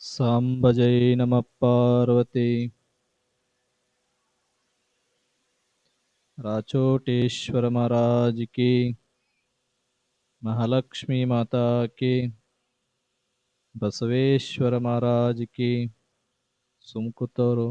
सांबजै नमः पार्वती राचोटेश्वर महाराज की महालक्ष्मी माता की बसवेश्वर महाराज की सुमकुतोರು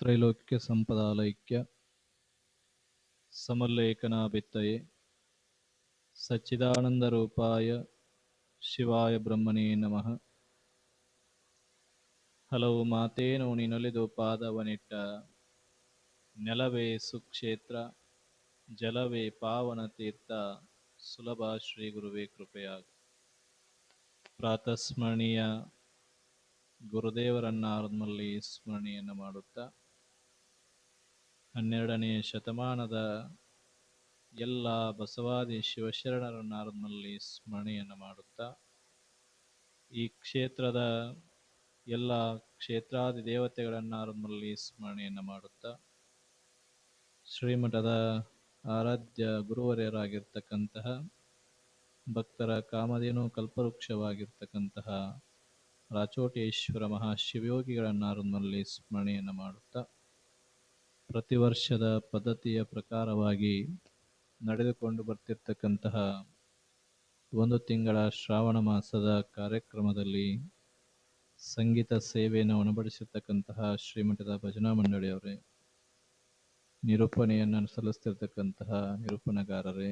ತ್ರೈಲೋಕ್ಯ ಸಂಪದಾಲೈಕ್ಯ ಸಮಲ್ಲೇಖನಾಭಿತ್ತಯೇ ಸಚ್ಚಿದಾನಂದ ರೂಪಾಯ ಶಿವಾಯ ಬ್ರಹ್ಮಣೇ ನಮಃ. ಹಲವು ಮಾತೇನು ನಿನೊಲಿದು ಪಾದವನಿಟ್ಟ ನೆಲವೇ ಸುಕ್ಷೇತ್ರ ಜಲವೇ ಪಾವನ ತೀರ್ಥ ಸುಲಭ ಶ್ರೀ ಗುರುವೇ ಕೃಪೆಯಾಗ. ಪ್ರಾತಸ್ಮರಣೀಯ ಗುರುದೇವರನ್ನಾರದಲ್ಲಿ ಸ್ಮರಣೆಯನ್ನು ಮಾಡುತ್ತಾ 12ನೇ ಶತಮಾನದ ಎಲ್ಲ ಬಸವಾದಿ ಶಿವಶರಣರನ್ನಾರದಲ್ಲಿ ಸ್ಮರಣೆಯನ್ನು ಮಾಡುತ್ತಾ ಈ ಕ್ಷೇತ್ರದ ಎಲ್ಲ ಕ್ಷೇತ್ರಾದಿ ದೇವತೆಗಳನ್ನಾರದಲ್ಲಿ ಸ್ಮರಣೆಯನ್ನು ಮಾಡುತ್ತಾ ಶ್ರೀಮಠದ ಆರಾಧ್ಯ ಗುರುವರ್ಯರಾಗಿರ್ತಕ್ಕಂತಹ ಭಕ್ತರ ಕಾಮಧೇನು ಕಲ್ಪವೃಕ್ಷವಾಗಿರ್ತಕ್ಕಂತಹ ರಾಚೋಟೇಶ್ವರ ಮಹಾಶಿವಯೋಗಿಗಳನ್ನಾರದಲ್ಲಿ ಸ್ಮರಣೆಯನ್ನು ಮಾಡುತ್ತಾ ಪ್ರತಿ ವರ್ಷದ ಪದ್ಧತಿಯ ಪ್ರಕಾರವಾಗಿ ನಡೆದುಕೊಂಡು ಬರ್ತಿರ್ತಕ್ಕಂತಹ ಒಂದು ತಿಂಗಳ ಶ್ರಾವಣ ಮಾಸದ ಕಾರ್ಯಕ್ರಮದಲ್ಲಿ ಸಂಗೀತ ಸೇವೆಯನ್ನು ಉಣಬಡಿಸಿರ್ತಕ್ಕಂತಹ ಶ್ರೀಮಠದ ಭಜನಾ ಮಂಡಳಿಯವರೇ, ನಿರೂಪಣೆಯನ್ನು ಸಲ್ಲಿಸ್ತಿರ್ತಕ್ಕಂತಹ ನಿರೂಪಣೆಗಾರರೇ,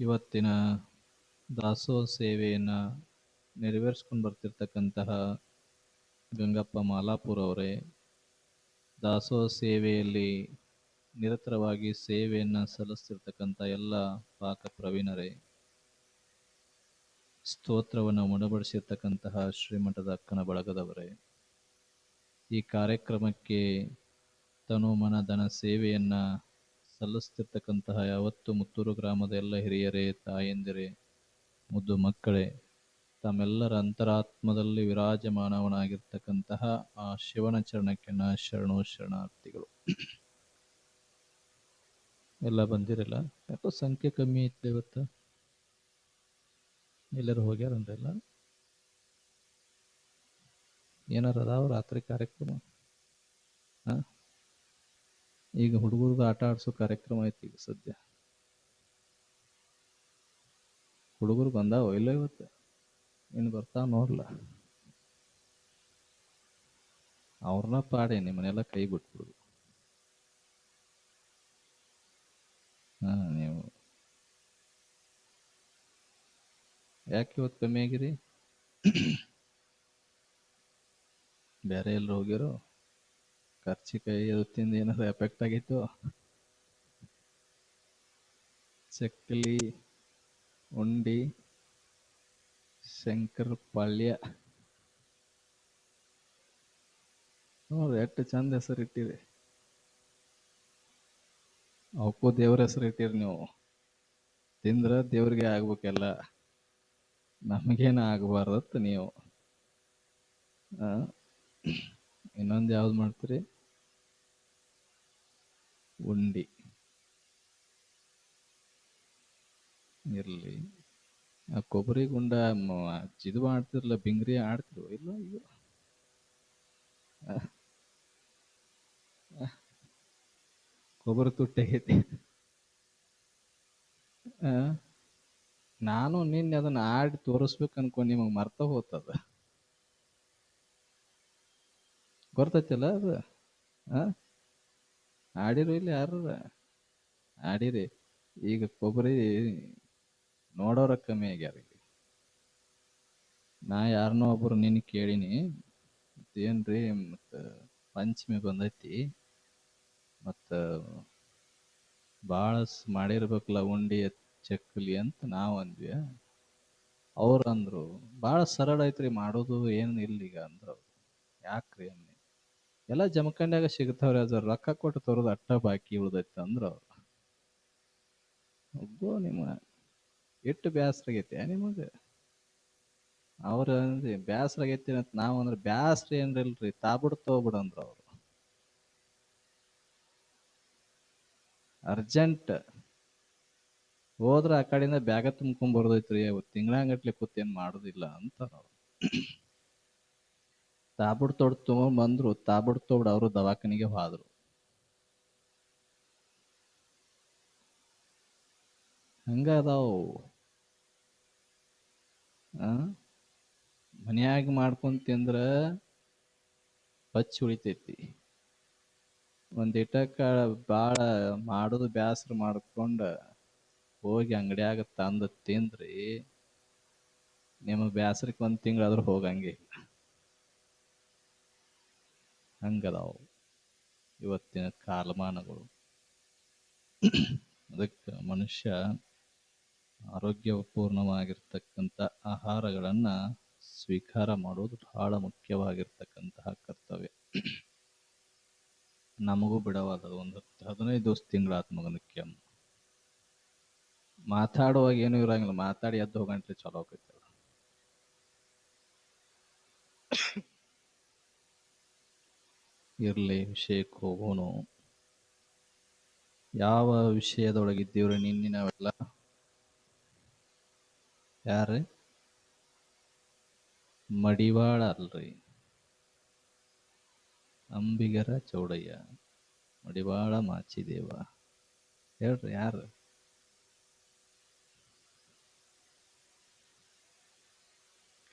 ಇವತ್ತಿನ ದಾಸೋಹ ಸೇವೆಯನ್ನು ನೆರವೇರಿಸ್ಕೊಂಡು ಬರ್ತಿರ್ತಕ್ಕಂತಹ ಗಂಗಪ್ಪ ಮಾಲಾಪುರ ಅವರೇ, ದಾಸೋಹ ಸೇವೆಯಲ್ಲಿ ನಿರತರವಾಗಿ ಸೇವೆಯನ್ನು ಸಲ್ಲಿಸ್ತಿರ್ತಕ್ಕಂಥ ಎಲ್ಲ ಪಾಕ ಪ್ರವೀಣರೇ, ಸ್ತೋತ್ರವನ್ನು ಮುಣಬಡಿಸಿರ್ತಕ್ಕಂತಹ ಶ್ರೀಮಠದ ಅಕ್ಕನ ಬಳಗದವರೇ, ಈ ಕಾರ್ಯಕ್ರಮಕ್ಕೆ ತನು ಮನ ಧನ ಸೇವೆಯನ್ನು ಸಲ್ಲಿಸ್ತಿರ್ತಕ್ಕಂತಹ ಯಾವತ್ತು ಮುತ್ತೂರು ಗ್ರಾಮದ ಎಲ್ಲ ಹಿರಿಯರೇ, ತಾಯಂದಿರೇ, ಮುದ್ದು ಮಕ್ಕಳೇ, ತಮ್ಮೆಲ್ಲರ ಅಂತರಾತ್ಮದಲ್ಲಿ ವಿರಾಜಮಾನವನಾಗಿರ್ತಕ್ಕಂತಹ ಆ ಶಿವನ ಚರಣಕ್ಕೆ ಶರಣು ಶರಣಾರ್ಥಿಗಳು. ಎಲ್ಲ ಬಂದಿರಲ್ಲ, ಯಾಕೋ ಸಂಖ್ಯೆ ಕಮ್ಮಿ ಐತೆ ಇವತ್ತು. ಎಲ್ಲರೂ ಹೋಗ್ಯಾರನ್ರೆಲ್ಲ? ಏನಾರ ಅದಾವ ರಾತ್ರಿ ಕಾರ್ಯಕ್ರಮ? ಈಗ ಹುಡುಗರ್ದು ಆಟ ಆಡ್ಸೋ ಕಾರ್ಯಕ್ರಮ ಐತಿ ಈಗ ಸದ್ಯ. ಹುಡುಗರು ಬಂದಾವ ಇಲ್ಲ ಇವತ್ತು? ಇನ್ನು ಬರ್ತಾವ ನೋಡ್ಲ. ಅವ್ರನ್ನ ಪಾಡೆ ನಿಮ್ಮನ್ನೆಲ್ಲ ಕೈ ಬಿಟ್ಬಿಡುದು. ನೀವು ಯಾಕೆ ಇವತ್ತು ಕಮ್ಮಿ ಆಗಿರಿ? ಬೇರೆ ಎಲ್ಲರೂ ಹೋಗ್ಯಾರೋ? ಕರ್ಚಿಕಾಯಿ ಅದು ತಿಂದು ಏನಾದ್ರು ಎಫೆಕ್ಟ್ ಆಗಿತ್ತು? ಚಕ್ಕಲಿ, ಉಂಡಿ, ಶಂಕರ ಪಾಳ್ಯ ನೋಡ್ರಿ ಎಷ್ಟು ಚಂದ ಹೆಸರು ಇಟ್ಟಿರಿ. ಅವಕ್ಕೂ ದೇವ್ರ ಹೆಸರು ಇಟ್ಟಿರಿ ನೀವು. ತಿಂದ್ರ ದೇವ್ರಿಗೆ ಆಗ್ಬೇಕೆಲ್ಲ, ನಮಗೇನ ಆಗಬಾರ್ದತ್ ನೀವು. ಇನ್ನೊಂದು ಯಾವ್ದು ಮಾಡ್ತೀರಿ? ಉಂಡಿ ಇರ್ಲಿ. ಆ ಕೊಬ್ಬರಿ ಗುಂಡ ಇದು ಮಾಡ್ತಿರಲ್ಲ, ಬಿಂಗ್ರಿ ಆಡ್ತಿರೋ ಇಲ್ಲ? ಈಗ ಕೊಬ್ಬರಿ ತುಟ್ಟಾಗೈತಿ. ನಾನು ನಿನ್ನೆ ಅದನ್ನ ಆಡಿ ತೋರಿಸ್ಬೇಕು ಅನ್ಕೊಂಡು ನಿಮಗ್ ಮರ್ತ ಹೋಗ್ತದ. ಗೊತ್ತೈತಿಲ್ಲ ಅದು? ಆಡಿರು ಇಲ್ಲಿ ಯಾರು? ಆಡಿರಿ. ಈಗ ಕೊಬ್ಬರಿ ನೋಡೋರ ಕಮ್ಮಿ ಆಗ್ಯಾರ. ನಾ ಯಾರನ್ನೋ ಒಬ್ರು ನಿನ್ ಕೇಳಿನಿ, ಏನ್ರಿ ಮತ್ತ ಪಂಚಮಿ ಬಂದೈತಿ, ಮತ್ತ ಭಾಳ ಮಾಡಿರ್ಬೇಕಲ್ಲ ಉಂಡಿ ಚಕ್ಕಲಿ ಅಂತ ನಾವ್ ಅಂದ್ವಿ. ಅವ್ರು ಅಂದ್ರು ಭಾಳ ಸರಳ ಐತ್ರಿ ಮಾಡೋದು, ಏನು ಇಲ್ಲೀಗ ಅಂದ್ರು. ಯಾಕ್ರಿ ಅನ್ನಿ, ಎಲ್ಲ ಜಮಖಂಡ್ಯಾಗ ಸಿಗ್ತಾವ್ರಿ, ಅದ್ರ ರೊಕ್ಕ ಕೊಟ್ಟು ತರೋದು ಅಟ್ಟ ಬಾಕಿ ಉಳ್ದೈತಿ ಅಂದ್ರ ಅವ್ರು. ಒಬ್ಬ ನಿಮ್ಮ ಎಷ್ಟು ಬ್ಯಾಸ್ರ ಆಗೈತೆ ನಿಮಗೆ. ಅವ್ರ ಅಂದ್ರಿ ಬ್ಯಾಸ್ರ ಆಗೈತಿ ಅಂತ ನಾವ್ ಅಂದ್ರೆ ಬ್ಯಾಸ್ರ ಏನ್ರಿಲ್ರಿ, ತಾಬಿಡ್ ತಗೋಬಿಡಂದ್ರ ಅವ್ರು. ಅರ್ಜೆಂಟ್ ಹೋದ್ರ ಆ ಕಡೆಯಿಂದ ಬ್ಯಾಗ ತುಂಬ್ಕೊಂಡ್ ಬರೋದೈತ್ರಿ, ತಿಂಗಳಾಂಗಟ್ಲೆ ಕೂತ್ ಏನ್ ಮಾಡುದಿಲ್ಲ ಅಂತಾರ ಅವ್ರು. ತಾಬುಡ್ ತೊಡ್ ತಗೊಂಡ್ ಬಂದ್ರು, ತಾಬುಡ್ ತೊಡ್ ಅವರು ದವಾಖಾನಿಗೆ ಹೋದ್ರು. ಹಂಗ ಅದಾವು. ಆ ಮನ್ಯಾಗ ಮಾಡ್ಕೊಂಡ್ ತಿಂದ್ರ ಪಚ್ ಉಳಿತೈತಿ. ಒಂದ್ ಇಟಕ್ಕ ಬಾಳ ಮಾಡುದು ಬ್ಯಾಸ್ರ ಮಾಡ್ಕೊಂಡ ಹೋಗಿ ಅಂಗಡ್ಯಾಗ ತಂದ ತಿಂದ್ರಿ, ನಿಮಗ್ ಬ್ಯಾಸ್ರಕ್ ಒಂದ್ ತಿಂಗಳಾದ್ರೂ ಹೋಗಂಗೆ ಇಲ್ಲ. ಹಂಗದಾವು ಇವತ್ತಿನ ಕಾಲಮಾನಗಳು. ಅದಕ್ಕೆ ಮನುಷ್ಯ ಆರೋಗ್ಯಪೂರ್ಣವಾಗಿರ್ತಕ್ಕಂಥ ಆಹಾರಗಳನ್ನ ಸ್ವೀಕಾರ ಮಾಡೋದು ಬಹಳ ಮುಖ್ಯವಾಗಿರ್ತಕ್ಕಂತಹ ಕರ್ತವ್ಯ. ನಮಗೂ ಬಿಡವಾದ ಒಂದು 15 ದಿವಸ ತಿಂಗಳಾತ್ ಮಗನ ಕೆಮ್ಮು. ಮಾತಾಡುವಾಗ ಏನು ಇರಂಗಿಲ್ಲ, ಮಾತಾಡಿ ಎದ್ದು ಹೋಗಂಟ್ರೆ ಚಲೋ ಆಕೈತಿ. ಇರ್ಲಿ, ವಿಷಯಕ್ಕೆ ಹೋಗೋನು. ಯಾವ ವಿಷಯದೊಳಗಿದ್ದೀವ್ರಿ ನಿನ್ನೆ ನಾವೆಲ್ಲ? ಯಾರ್ರಿ? ಮಡಿವಾಳ ಅಲ್ರಿ, ಅಂಬಿಗರ ಚೌಡಯ್ಯ, ಮಡಿವಾಳ ಮಾಚಿದೇವ. ಹೇಳ್ರಿ ಯಾರು?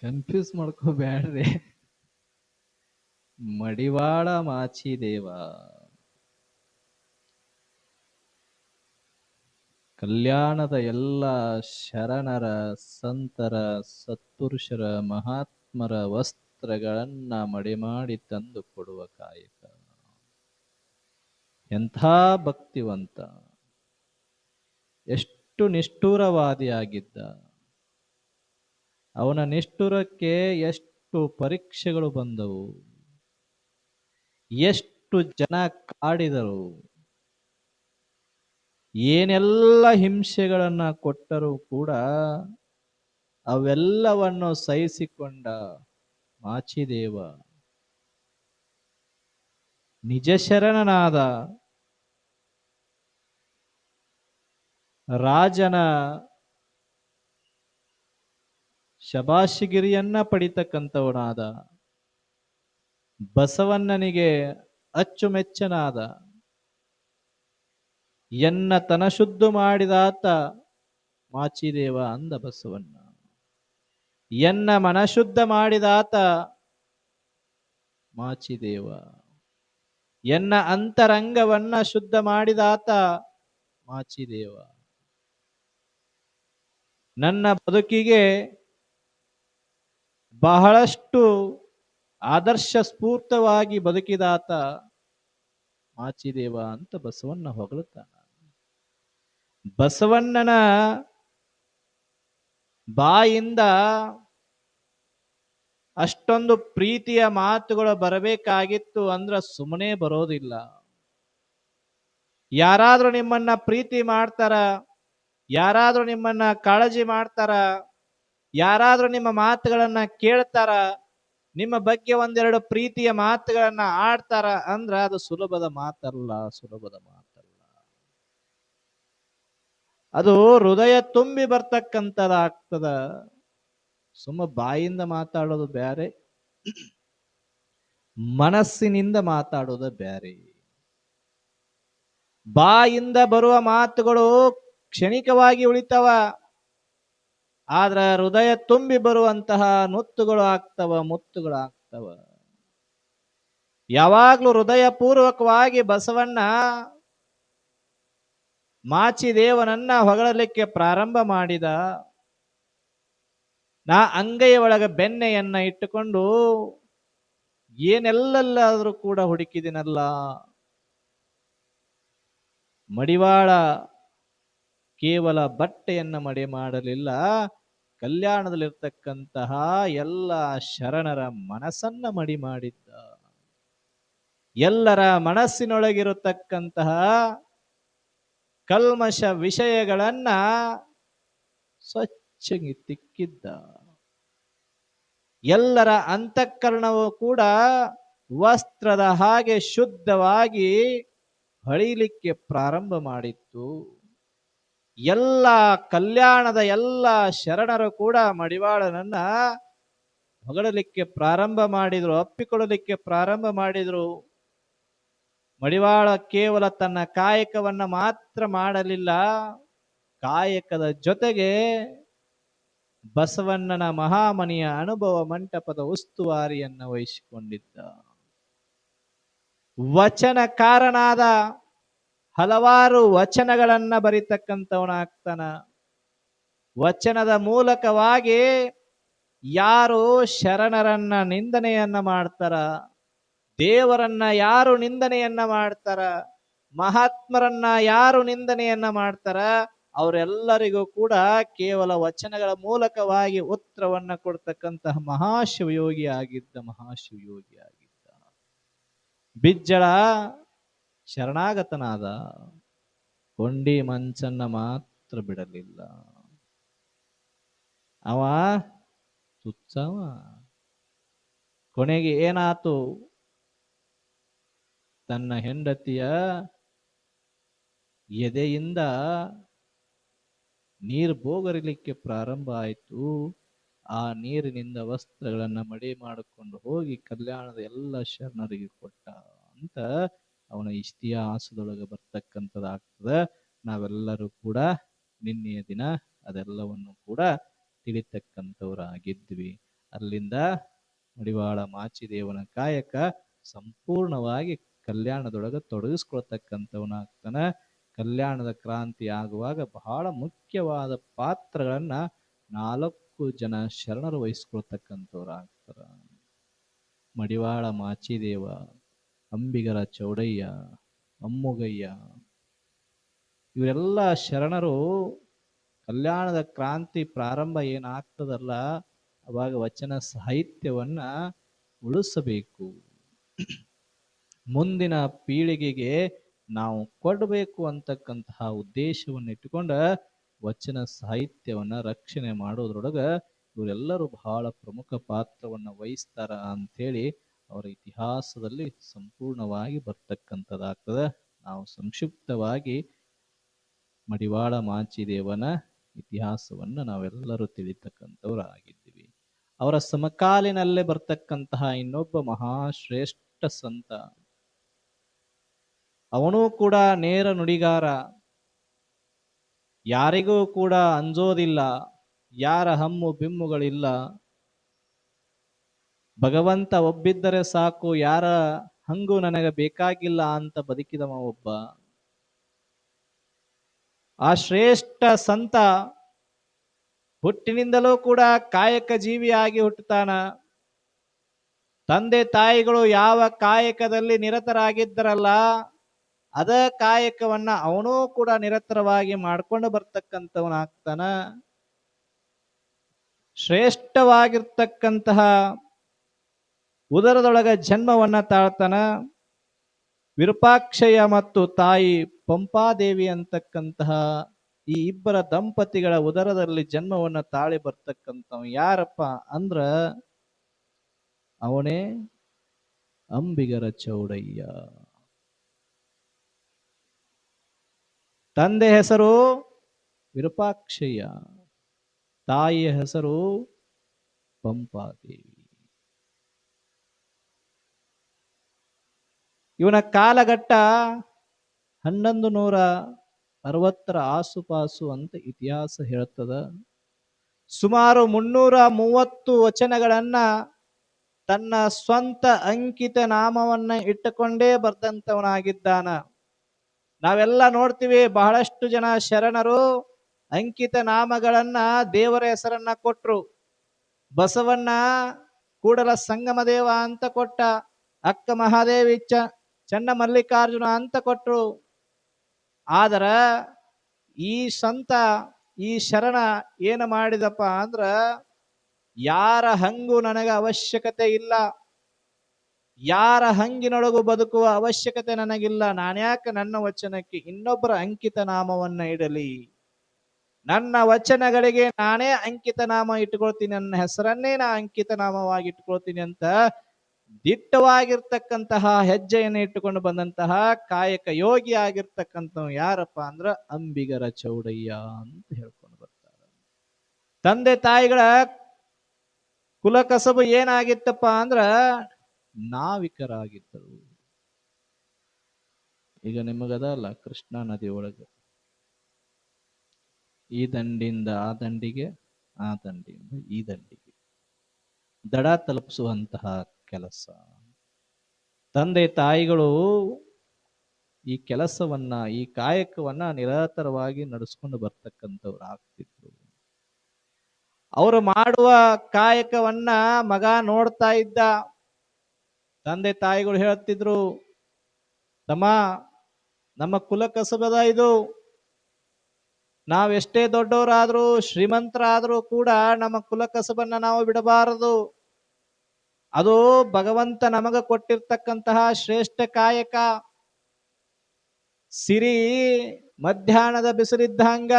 ಕನ್ಫ್ಯೂಸ್ ಮಾಡ್ಕೋಬ್ಯಾಡ್ರಿ. ಮಡಿವಾಳ ಮಾಚಿದೇವ ಕಲ್ಯಾಣದ ಎಲ್ಲ ಶರಣರ, ಸಂತರ, ಸತ್ಪುರುಷರ, ಮಹಾತ್ಮರ ವಸ್ತ್ರಗಳನ್ನ ಮಡಿಮಾಡಿ ತಂದು ಕೊಡುವ ಕಾಯಕ. ಎಂಥ ಭಕ್ತಿವಂತ, ಎಷ್ಟು ನಿಷ್ಠುರವಾದಿಯಾಗಿದ್ದ. ಅವನ ನಿಷ್ಠುರಕ್ಕೆ ಎಷ್ಟು ಪರೀಕ್ಷೆಗಳು ಬಂದವು, ಎಷ್ಟು ಜನ ಕಾಡಿದರು, ಏನೆಲ್ಲ ಹಿಂಸೆಗಳನ್ನ ಕೊಟ್ಟರೂ ಕೂಡ ಅವೆಲ್ಲವನ್ನು ಸಹಿಸಿಕೊಂಡ ಮಾಚಿದೇವ ನಿಜ ಶರಣನಾದ. ರಾಜನ ಶಬಾಷಿಗಿರಿಯನ್ನ ಪಡಿತಕ್ಕಂಥವನಾದ. ಬಸವಣ್ಣನಿಗೆ ಅಚ್ಚುಮೆಚ್ಚನಾದ. ಎನ್ನ ತನ ಶುದ್ಧ ಮಾಡಿದಾತ ಮಾಚಿದೇವ ಅಂದ ಬಸವಣ್ಣ. ಎನ್ನ ಮನಶುದ್ಧ ಮಾಡಿದಾತ ಮಾಚಿದೇವ. ಎನ್ನ ಅಂತರಂಗವನ್ನ ಶುದ್ಧ ಮಾಡಿದಾತ ಮಾಚಿದೇವ. ನನ್ನ ಬದುಕಿಗೆ ಬಹಳಷ್ಟು ಆದರ್ಶ ಸ್ಫೂರ್ತವಾಗಿ ಬದುಕಿದಾತ ಮಾಚಿದೇವ ಅಂತ ಬಸವಣ್ಣ ಹೊಗಳುತ್ತಾನ. ಬಸವಣ್ಣನ ಬಾಯಿಂದ ಅಷ್ಟೊಂದು ಪ್ರೀತಿಯ ಮಾತುಗಳು ಬರಬೇಕಾಗಿತ್ತು ಅಂದ್ರ ಸುಮ್ಮನೆ ಬರೋದಿಲ್ಲ. ಯಾರಾದ್ರೂ ನಿಮ್ಮನ್ನ ಪ್ರೀತಿ ಮಾಡ್ತಾರ, ಯಾರಾದ್ರೂ ನಿಮ್ಮನ್ನ ಕಾಳಜಿ ಮಾಡ್ತಾರ, ಯಾರಾದ್ರೂ ನಿಮ್ಮ ಮಾತುಗಳನ್ನ ಕೇಳ್ತಾರ, ನಿಮ್ಮ ಬಗ್ಗೆ ಒಂದೆರಡು ಪ್ರೀತಿಯ ಮಾತುಗಳನ್ನ ಆಡ್ತಾರ ಅಂದ್ರ ಅದು ಸುಲಭದ ಮಾತಲ್ಲ, ಸುಲಭದ ಮಾತಲ್ಲ. ಅದು ಹೃದಯ ತುಂಬಿ ಬರ್ತಕ್ಕಂಥದ್ದಾಗ್ತದ. ಸುಮ್ಮ ಬಾಯಿಂದ ಮಾತಾಡೋದು ಬ್ಯಾರೆ, ಮನಸ್ಸಿನಿಂದ ಮಾತಾಡೋದು ಬ್ಯಾರೆ. ಬಾಯಿಂದ ಬರುವ ಮಾತುಗಳು ಕ್ಷಣಿಕವಾಗಿ ಉಳಿತಾವ, ಆದ್ರ ಹೃದಯ ತುಂಬಿ ಬರುವಂತಹ ನುತ್ತುಗಳು ಆಗ್ತವ, ಮುತ್ತುಗಳು ಆಗ್ತವ. ಯಾವಾಗ್ಲೂ ಹೃದಯ ಪೂರ್ವಕವಾಗಿ ಬಸವಣ್ಣ ಮಾಚಿದೇವನನ್ನ ಹೊಗಳಲಿಕ್ಕೆ ಪ್ರಾರಂಭ ಮಾಡಿದ. ನಾ ಅಂಗೈಯ ಒಳಗ ಬೆಣ್ಣೆಯನ್ನ ಇಟ್ಟುಕೊಂಡು ಏನೆಲ್ಲಲ್ಲಾದ್ರೂ ಕೂಡ ಹುಡುಕಿದಿನಲ್ಲ. ಮಡಿವಾಳ ಕೇವಲ ಬಟ್ಟೆಯನ್ನ ಮಡಿ ಮಾಡಲಿಲ್ಲ, ಕಲ್ಯಾಣದಲ್ಲಿರ್ತಕ್ಕಂತಹ ಎಲ್ಲ ಶರಣರ ಮನಸ್ಸನ್ನ ಮಡಿ ಮಾಡಿದ್ದ. ಎಲ್ಲರ ಮನಸ್ಸಿನೊಳಗಿರತಕ್ಕಂತಹ ಕಲ್ಮಶ ವಿಷಯಗಳನ್ನ ಸ್ವಚ್ಛಗೆ ತಿಕ್ಕಿದ್ದ. ಎಲ್ಲರ ಅಂತಃಕರಣವು ಕೂಡ ವಸ್ತ್ರದ ಹಾಗೆ ಶುದ್ಧವಾಗಿ ಹೊಳಿಲಿಕ್ಕೆ ಪ್ರಾರಂಭ ಮಾಡಿತ್ತು. ಎಲ್ಲ ಕಲ್ಯಾಣದ ಎಲ್ಲ ಶರಣರು ಕೂಡ ಮಡಿವಾಳನನ್ನ ಹೊಗಳಲಿಕ್ಕೆ ಪ್ರಾರಂಭ ಮಾಡಿದ್ರು, ಅಪ್ಪಿಕೊಳ್ಳಲಿಕ್ಕೆ ಪ್ರಾರಂಭ ಮಾಡಿದ್ರು. ಮಡಿವಾಳ ಕೇವಲ ತನ್ನ ಕಾಯಕವನ್ನ ಮಾತ್ರ ಮಾಡಲಿಲ್ಲ, ಕಾಯಕದ ಜೊತೆಗೆ ಬಸವಣ್ಣನ ಮಹಾಮನಿಯ ಅನುಭವ ಮಂಟಪದ ಉಸ್ತುವಾರಿಯನ್ನ ವಹಿಸಿಕೊಂಡಿದ್ದ. ವಚನಕಾರನಾದ, ಹಲವಾರು ವಚನಗಳನ್ನ ಬರಿತಕ್ಕಂಥವನಾಗ್ತಾನ. ವಚನದ ಮೂಲಕವಾಗಿ ಯಾರು ಶರಣರನ್ನ ನಿಂದನೆಯನ್ನ ಮಾಡ್ತಾರ, ದೇವರನ್ನ ಯಾರು ನಿಂದನೆಯನ್ನ ಮಾಡ್ತಾರ, ಮಹಾತ್ಮರನ್ನ ಯಾರು ನಿಂದನೆಯನ್ನ ಮಾಡ್ತಾರ, ಅವರೆಲ್ಲರಿಗೂ ಕೂಡ ಕೇವಲ ವಚನಗಳ ಮೂಲಕವಾಗಿ ಉತ್ತರವನ್ನ ಕೊಡ್ತಕ್ಕಂತಹ ಮಹಾಶಿವಯೋಗಿ ಆಗಿದ್ದ. ಬಿಜ್ಜಳ ಶರಣಾಗತನಾದ, ಕೊಂಡಿ ಮಂಚನ್ನ ಮಾತ್ರ ಬಿಡಲಿಲ್ಲ. ಅವ ತುಚ್ಚವ. ಕೊನೆಗೆ ಏನಾತು? ತನ್ನ ಹೆಂಡತಿಯ ಎದೆಯಿಂದ ನೀರು ಬೋಗರಿಲಿಕ್ಕೆ ಪ್ರಾರಂಭ ಆಯಿತು. ಆ ನೀರಿನಿಂದ ವಸ್ತ್ರಗಳನ್ನ ಮಡಿ ಮಾಡಿಕೊಂಡು ಹೋಗಿ ಕಲ್ಯಾಣದ ಎಲ್ಲ ಶರಣರಿಗೆ ಕೊಟ್ಟ ಅಂತ ಅವನ ಇತಿಹಾಸದೊಳಗೆ ಬರ್ತಕ್ಕಂಥದ್ದಾಗ್ತದೆ. ನಾವೆಲ್ಲರೂ ಕೂಡ ನಿನ್ನೆಯ ದಿನ ಅದೆಲ್ಲವನ್ನು ಕೂಡ ತಿಳಿತಕ್ಕಂಥವರಾಗಿದ್ವಿ. ಅಲ್ಲಿಂದ ಮಡಿವಾಳ ಮಾಚಿದೇವನ ಕಾಯಕ ಸಂಪೂರ್ಣವಾಗಿ ಕಲ್ಯಾಣದೊಳಗೆ ತೊಡಗಿಸ್ಕೊಳ್ತಕ್ಕಂಥವನಾಗ್ತಾನ. ಕಲ್ಯಾಣದ ಕ್ರಾಂತಿ ಆಗುವಾಗ ಬಹಳ ಮುಖ್ಯವಾದ ಪಾತ್ರಗಳನ್ನ 4 ಜನ ಶರಣರು ವಹಿಸ್ಕೊಳ್ತಕ್ಕಂಥವ್ರಾಗ್ತಾರ. ಮಡಿವಾಳ ಮಾಚಿದೇವ, ಅಂಬಿಗರ ಚೌಡಯ್ಯ, ಅಮ್ಮುಗಯ್ಯ, ಇವರೆಲ್ಲ ಶರಣರು ಕಲ್ಯಾಣದ ಕ್ರಾಂತಿ ಪ್ರಾರಂಭ ಏನಾಗ್ತದಲ್ಲ, ಅವಾಗ ವಚನ ಸಾಹಿತ್ಯವನ್ನ ಉಳಿಸಬೇಕು, ಮುಂದಿನ ಪೀಳಿಗೆಗೆ ನಾವು ಕೊಡಬೇಕು ಅಂತಕ್ಕಂತಹ ಉದ್ದೇಶವನ್ನು ಇಟ್ಟುಕೊಂಡ ವಚನ ಸಾಹಿತ್ಯವನ್ನ ರಕ್ಷಣೆ ಮಾಡೋದ್ರೊಳಗ ಇವರೆಲ್ಲರೂ ಬಹಳ ಪ್ರಮುಖ ಪಾತ್ರವನ್ನ ವಹಿಸ್ತಾರ ಅಂತೇಳಿ ಅವರ ಇತಿಹಾಸದಲ್ಲಿ ಸಂಪೂರ್ಣವಾಗಿ ಬರ್ತಕ್ಕಂಥದ್ದಾಗ್ತದೆ. ನಾವು ಸಂಕ್ಷಿಪ್ತವಾಗಿ ಮಡಿವಾಳ ಮಾಚಿದೇವನ ಇತಿಹಾಸವನ್ನ ನಾವೆಲ್ಲರೂ ತಿಳಿತಕ್ಕಂಥವರಾಗಿದ್ದೀವಿ. ಅವರ ಸಮಕಾಲಿನಲ್ಲೇ ಬರ್ತಕ್ಕಂತಹ ಇನ್ನೊಬ್ಬ ಮಹಾಶ್ರೇಷ್ಠ ಸಂತ, ಅವನೂ ಕೂಡ ನೇರ ನುಡಿಗಾರ, ಯಾರಿಗೂ ಕೂಡ ಅಂಜೋದಿಲ್ಲ, ಯಾರ ಹಮ್ಮು ಬಿಮ್ಮುಗಳಿಲ್ಲ, ಭಗವಂತ ಒಬ್ಬಿದ್ದರೆ ಸಾಕು, ಯಾರ ಹಂಗು ನನಗೆ ಬೇಕಾಗಿಲ್ಲ ಅಂತ ಬದುಕಿದವ ಒಬ್ಬ. ಆ ಶ್ರೇಷ್ಠ ಸಂತ ಹುಟ್ಟಿನಿಂದಲೂ ಕೂಡ ಕಾಯಕ ಜೀವಿಯಾಗಿ ಹುಟ್ಟುತ್ತಾನ. ತಂದೆ ತಾಯಿಗಳು ಯಾವ ಕಾಯಕದಲ್ಲಿ ನಿರತರಾಗಿದ್ದರಲ್ಲ, ಅದ ಕಾಯಕವನ್ನ ಅವನೂ ಕೂಡ ನಿರತರವಾಗಿ ಮಾಡ್ಕೊಂಡು ಬರ್ತಕ್ಕಂಥವನಾಗ್ತಾನ. ಶ್ರೇಷ್ಠವಾಗಿರ್ತಕ್ಕಂತಹ ಉದರದೊಳಗ ಜನ್ಮವನ್ನ ತಾಳ್ತಾನ. ವಿರೂಪಾಕ್ಷಯ್ಯ ಮತ್ತು ತಾಯಿ ಪಂಪಾದೇವಿ ಅಂತಕ್ಕಂತಹ ಈ ಇಬ್ಬರ ದಂಪತಿಗಳ ಉದರದಲ್ಲಿ ಜನ್ಮವನ್ನ ತಾಳಿ ಬರ್ತಕ್ಕಂಥವ ಯಾರಪ್ಪ ಅಂದ್ರ ಅವನೇ ಅಂಬಿಗರ ಚೌಡಯ್ಯ. ತಂದೆ ಹೆಸರು ವಿರೂಪಾಕ್ಷಯ್ಯ, ತಾಯಿಯ ಹೆಸರು ಪಂಪಾದೇವಿ. ಇವನ ಕಾಲಘಟ್ಟ 1160 ಆಸುಪಾಸು ಅಂತ ಇತಿಹಾಸ ಹೇಳ್ತದ. ಸುಮಾರು 330 ವಚನಗಳನ್ನ ತನ್ನ ಸ್ವಂತ ಅಂಕಿತ ನಾಮವನ್ನ ಇಟ್ಟುಕೊಂಡೇ ಬರ್ದಂತವನಾಗಿದ್ದಾನ. ನಾವೆಲ್ಲ ನೋಡ್ತೀವಿ, ಬಹಳಷ್ಟು ಜನ ಶರಣರು ಅಂಕಿತ ನಾಮಗಳನ್ನ ದೇವರ ಹೆಸರನ್ನ ಕೊಟ್ರು. ಬಸವಣ್ಣ ಕೂಡಲ ಸಂಗಮ ದೇವ ಅಂತ ಕೊಟ್ಟ, ಅಕ್ಕ ಮಹಾದೇವಿ ಚನ್ನ ಮಲ್ಲಿಕಾರ್ಜುನ ಅಂತ ಕೊಟ್ರು. ಆದ್ರ ಈ ಸಂತ, ಈ ಶರಣ ಏನು ಮಾಡಿದಪ್ಪ ಅಂದ್ರ, ಯಾರ ಹಂಗು ನನಗೆ ಅವಶ್ಯಕತೆ ಇಲ್ಲ, ಯಾರ ಹಂಗಿನೊಳಗೂ ಬದುಕುವ ಅವಶ್ಯಕತೆ ನನಗಿಲ್ಲ. ನಾನ್ಯಾಕೆ ನನ್ನ ವಚನಕ್ಕೆ ಇನ್ನೊಬ್ಬರ ಅಂಕಿತ ನಾಮವನ್ನ ಇಡಲಿ? ನನ್ನ ವಚನಗಳಿಗೆ ನಾನೇ ಅಂಕಿತ ನಾಮ ಇಟ್ಕೊಳ್ತೀನಿ, ನನ್ನ ಹೆಸರನ್ನೇ ನಾ ಅಂಕಿತ ನಾಮವಾಗಿ ಇಟ್ಕೊಳ್ತೀನಿ ಅಂತ ದಿಟ್ಟವಾಗಿರ್ತಕ್ಕಂತಹ ಹೆಜ್ಜೆಯನ್ನು ಇಟ್ಟುಕೊಂಡು ಬಂದಂತಹ ಕಾಯಕ ಯೋಗಿ ಆಗಿರ್ತಕ್ಕಂಥ ಯಾರಪ್ಪ ಅಂದ್ರ ಅಂಬಿಗರ ಚೌಡಯ್ಯ ಅಂತ ಹೇಳ್ಕೊಂಡು ಬರ್ತಾರೆ. ತಂದೆ ತಾಯಿಗಳ ಕುಲ ಕಸಬು ಏನಾಗಿತ್ತಪ್ಪ ಅಂದ್ರ ನಾವಿಕರಾಗಿದ್ದರು. ಈಗ ನಿಮಗದಲ್ಲ ಕೃಷ್ಣಾ ನದಿ ಒಳಗ ಈ ದಂಡಿಂದ ಆ ದಂಡಿಗೆ, ಆ ದಂಡಿಯಿಂದ ಈ ದಂಡಿಗೆ ದಡ ತಲುಪಿಸುವಂತಹ ಕೆಲಸ. ತಂದೆ ತಾಯಿಗಳು ಈ ಕೆಲಸವನ್ನ, ಈ ಕಾಯಕವನ್ನ ನಿರಂತರವಾಗಿ ನಡೆಸ್ಕೊಂಡು ಬರ್ತಕ್ಕಂಥವ್ರು ಆಗ್ತಿದ್ರು. ಅವರು ಮಾಡುವ ಕಾಯಕವನ್ನ ಮಗ ನೋಡ್ತಾ ಇದ್ದ. ತಂದೆ ತಾಯಿಗಳು ಹೇಳ್ತಿದ್ರು, ತಮ್ಮ ನಮ್ಮ ಕುಲ ಕಸಬದ ಇದು, ನಾವೆಷ್ಟೇ ದೊಡ್ಡವರಾದ್ರೂ ಶ್ರೀಮಂತರಾದ್ರೂ ಕೂಡ ನಮ್ಮ ಕುಲ ಕಸಬನ್ನ ನಾವು ಬಿಡಬಾರದು. ಅದು ಭಗವಂತ ನಮಗ ಕೊಟ್ಟಿರ್ತಕ್ಕಂತಹ ಶ್ರೇಷ್ಠ ಕಾಯಕ. ಸಿರಿ ಮಧ್ಯಾಹ್ನದ ಬಿಸಿಲಿದ್ದಂಗ,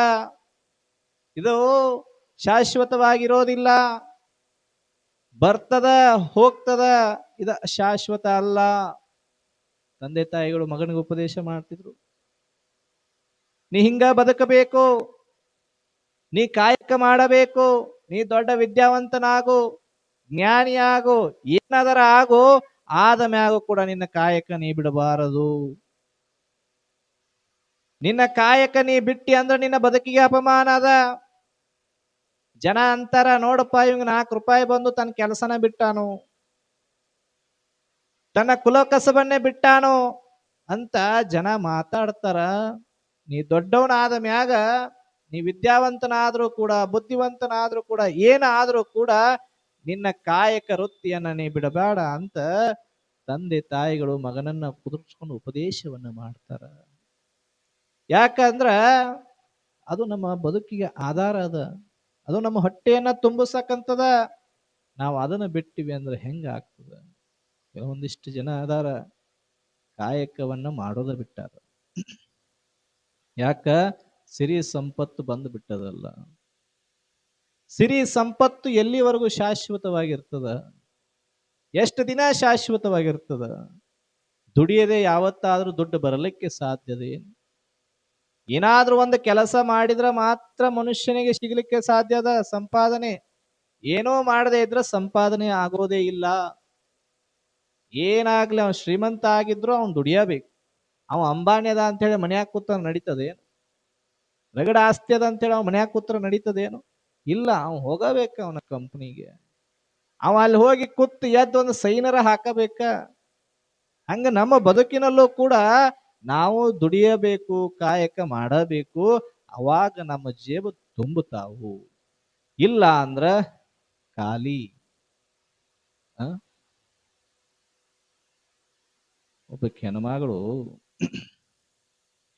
ಇದು ಶಾಶ್ವತವಾಗಿರೋದಿಲ್ಲ, ಬರ್ತದ ಹೋಗ್ತದ, ಇದು ಶಾಶ್ವತ ಅಲ್ಲ. ತಂದೆ ತಾಯಿಗಳು ಮಗನಿಗೆ ಉಪದೇಶ ಮಾಡ್ತಿದ್ರು, ನೀ ಹಿಂಗ ಬದುಕಬೇಕು, ನೀ ಕಾಯಕ ಮಾಡಬೇಕು, ನೀ ದೊಡ್ಡ ವಿದ್ಯಾವಂತನಾಗು, ಜ್ಞಾನಿಯಾಗು, ಏನಾದರ ಆಗು, ಆದ ಮ್ಯಾಗೂ ಕೂಡ ನಿನ್ನ ಕಾಯಕ ನೀ ಬಿಡಬಾರದು. ನಿನ್ನ ಕಾಯಕ ನೀ ಬಿಟ್ಟಿ ಅಂದ್ರೆ ನಿನ್ನ ಬದುಕಿಗೆ ಅಪಮಾನ ಅದ. ಜನ ಅಂತಾರ, ನೋಡಪ್ಪ ಇವಂಗ ₹4 ಬಂದು ತನ್ನ ಕೆಲಸನ ಬಿಟ್ಟಾನು, ತನ್ನ ಕುಲ ಕಸಬನ್ನೇ ಬಿಟ್ಟಾನು ಅಂತ ಜನ ಮಾತಾಡ್ತಾರ. ನೀ ದೊಡ್ಡವನಾದ ಮ್ಯಾಗ, ನೀ ವಿದ್ಯಾವಂತನಾದ್ರೂ ಕೂಡ, ಬುದ್ಧಿವಂತನಾದ್ರೂ ಕೂಡ, ಏನಾದ್ರೂ ಕೂಡ ನಿನ್ನ ಕಾಯಕ ವೃತ್ತಿಯನ್ನ ನೀ ಬಿಡಬೇಡ ಅಂತ ತಂದೆ ತಾಯಿಗಳು ಮಗನನ್ನ ಕುದುರ್ಸ್ಕೊಂಡು ಉಪದೇಶವನ್ನ ಮಾಡ್ತಾರ. ಯಾಕಂದ್ರ ಅದು ನಮ್ಮ ಬದುಕಿಗೆ ಆಧಾರ ಅದ, ಅದು ನಮ್ಮ ಹೊಟ್ಟೆಯನ್ನ ತುಂಬಿಸಕ್ಕಂತದ. ನಾವು ಅದನ್ನ ಬಿಟ್ಟಿವಿ ಅಂದ್ರೆ ಹೆಂಗ ಆಗ್ತದ? ಕೆಲವೊಂದಿಷ್ಟು ಜನ ಅದಾರ ಕಾಯಕವನ್ನ ಮಾಡೋದ ಬಿಟ್ಟಾರ. ಯಾಕ? ಸಿರಿ ಸಂಪತ್ತು ಬಂದು ಬಿಟ್ಟದಲ್ಲ. ಸಿರಿ ಸಂಪತ್ತು ಎಲ್ಲಿವರೆಗೂ ಶಾಶ್ವತವಾಗಿರ್ತದ? ಎಷ್ಟು ದಿನ ಶಾಶ್ವತವಾಗಿರ್ತದ? ದುಡಿಯದೆ ಯಾವತ್ತಾದ್ರೂ ದುಡ್ಡು ಬರಲಿಕ್ಕೆ ಸಾಧ್ಯತೆ? ಏನಾದ್ರೂ ಒಂದು ಕೆಲಸ ಮಾಡಿದ್ರೆ ಮಾತ್ರ ಮನುಷ್ಯನಿಗೆ ಸಿಗ್ಲಿಕ್ಕೆ ಸಾಧ್ಯ ಅದ ಸಂಪಾದನೆ. ಏನೋ ಮಾಡದೆ ಇದ್ರೆ ಸಂಪಾದನೆ ಆಗೋದೇ ಇಲ್ಲ. ಏನಾಗ್ಲಿ, ಅವನು ಶ್ರೀಮಂತ ಆಗಿದ್ರು ಅವನು ದುಡಿಯಬೇಕು. ಅವ ಅಂಬಾನಿ ಅದ ಅಂತ ಹೇಳಿ ಮನ್ಯಾಗ ಕೂತ್ರ ನಡೀತದೇನು? ರಗಡ ಆಸ್ತಿ ಅದ ಅಂತೇಳಿ ಅವ್ ಮನ್ಯಾಗ ಕೂತ್ರ ನಡೀತದೇನು? ಇಲ್ಲ, ಅವ್ ಹೋಗಬೇಕ ಅವನ ಕಂಪ್ನಿಗೆ. ಅವ ಅಲ್ಲಿ ಹೋಗಿ ಕೂತ್ ಎದ್ದೊಂದು ಸೈನರ ಹಾಕಬೇಕ. ಹಂಗ ನಮ್ಮ ಬದುಕಿನಲ್ಲೂ ಕೂಡ ನಾವು ದುಡಿಯಬೇಕು, ಕಾಯಕ ಮಾಡಬೇಕು. ಅವಾಗ ನಮ್ಮ ಜೇಬು ತುಂಬುತ್ತಾವು. ಇಲ್ಲ ಅಂದ್ರ ಖಾಲಿ. ಒಬ್ಬ ಹೆಣ್ಮಗಳು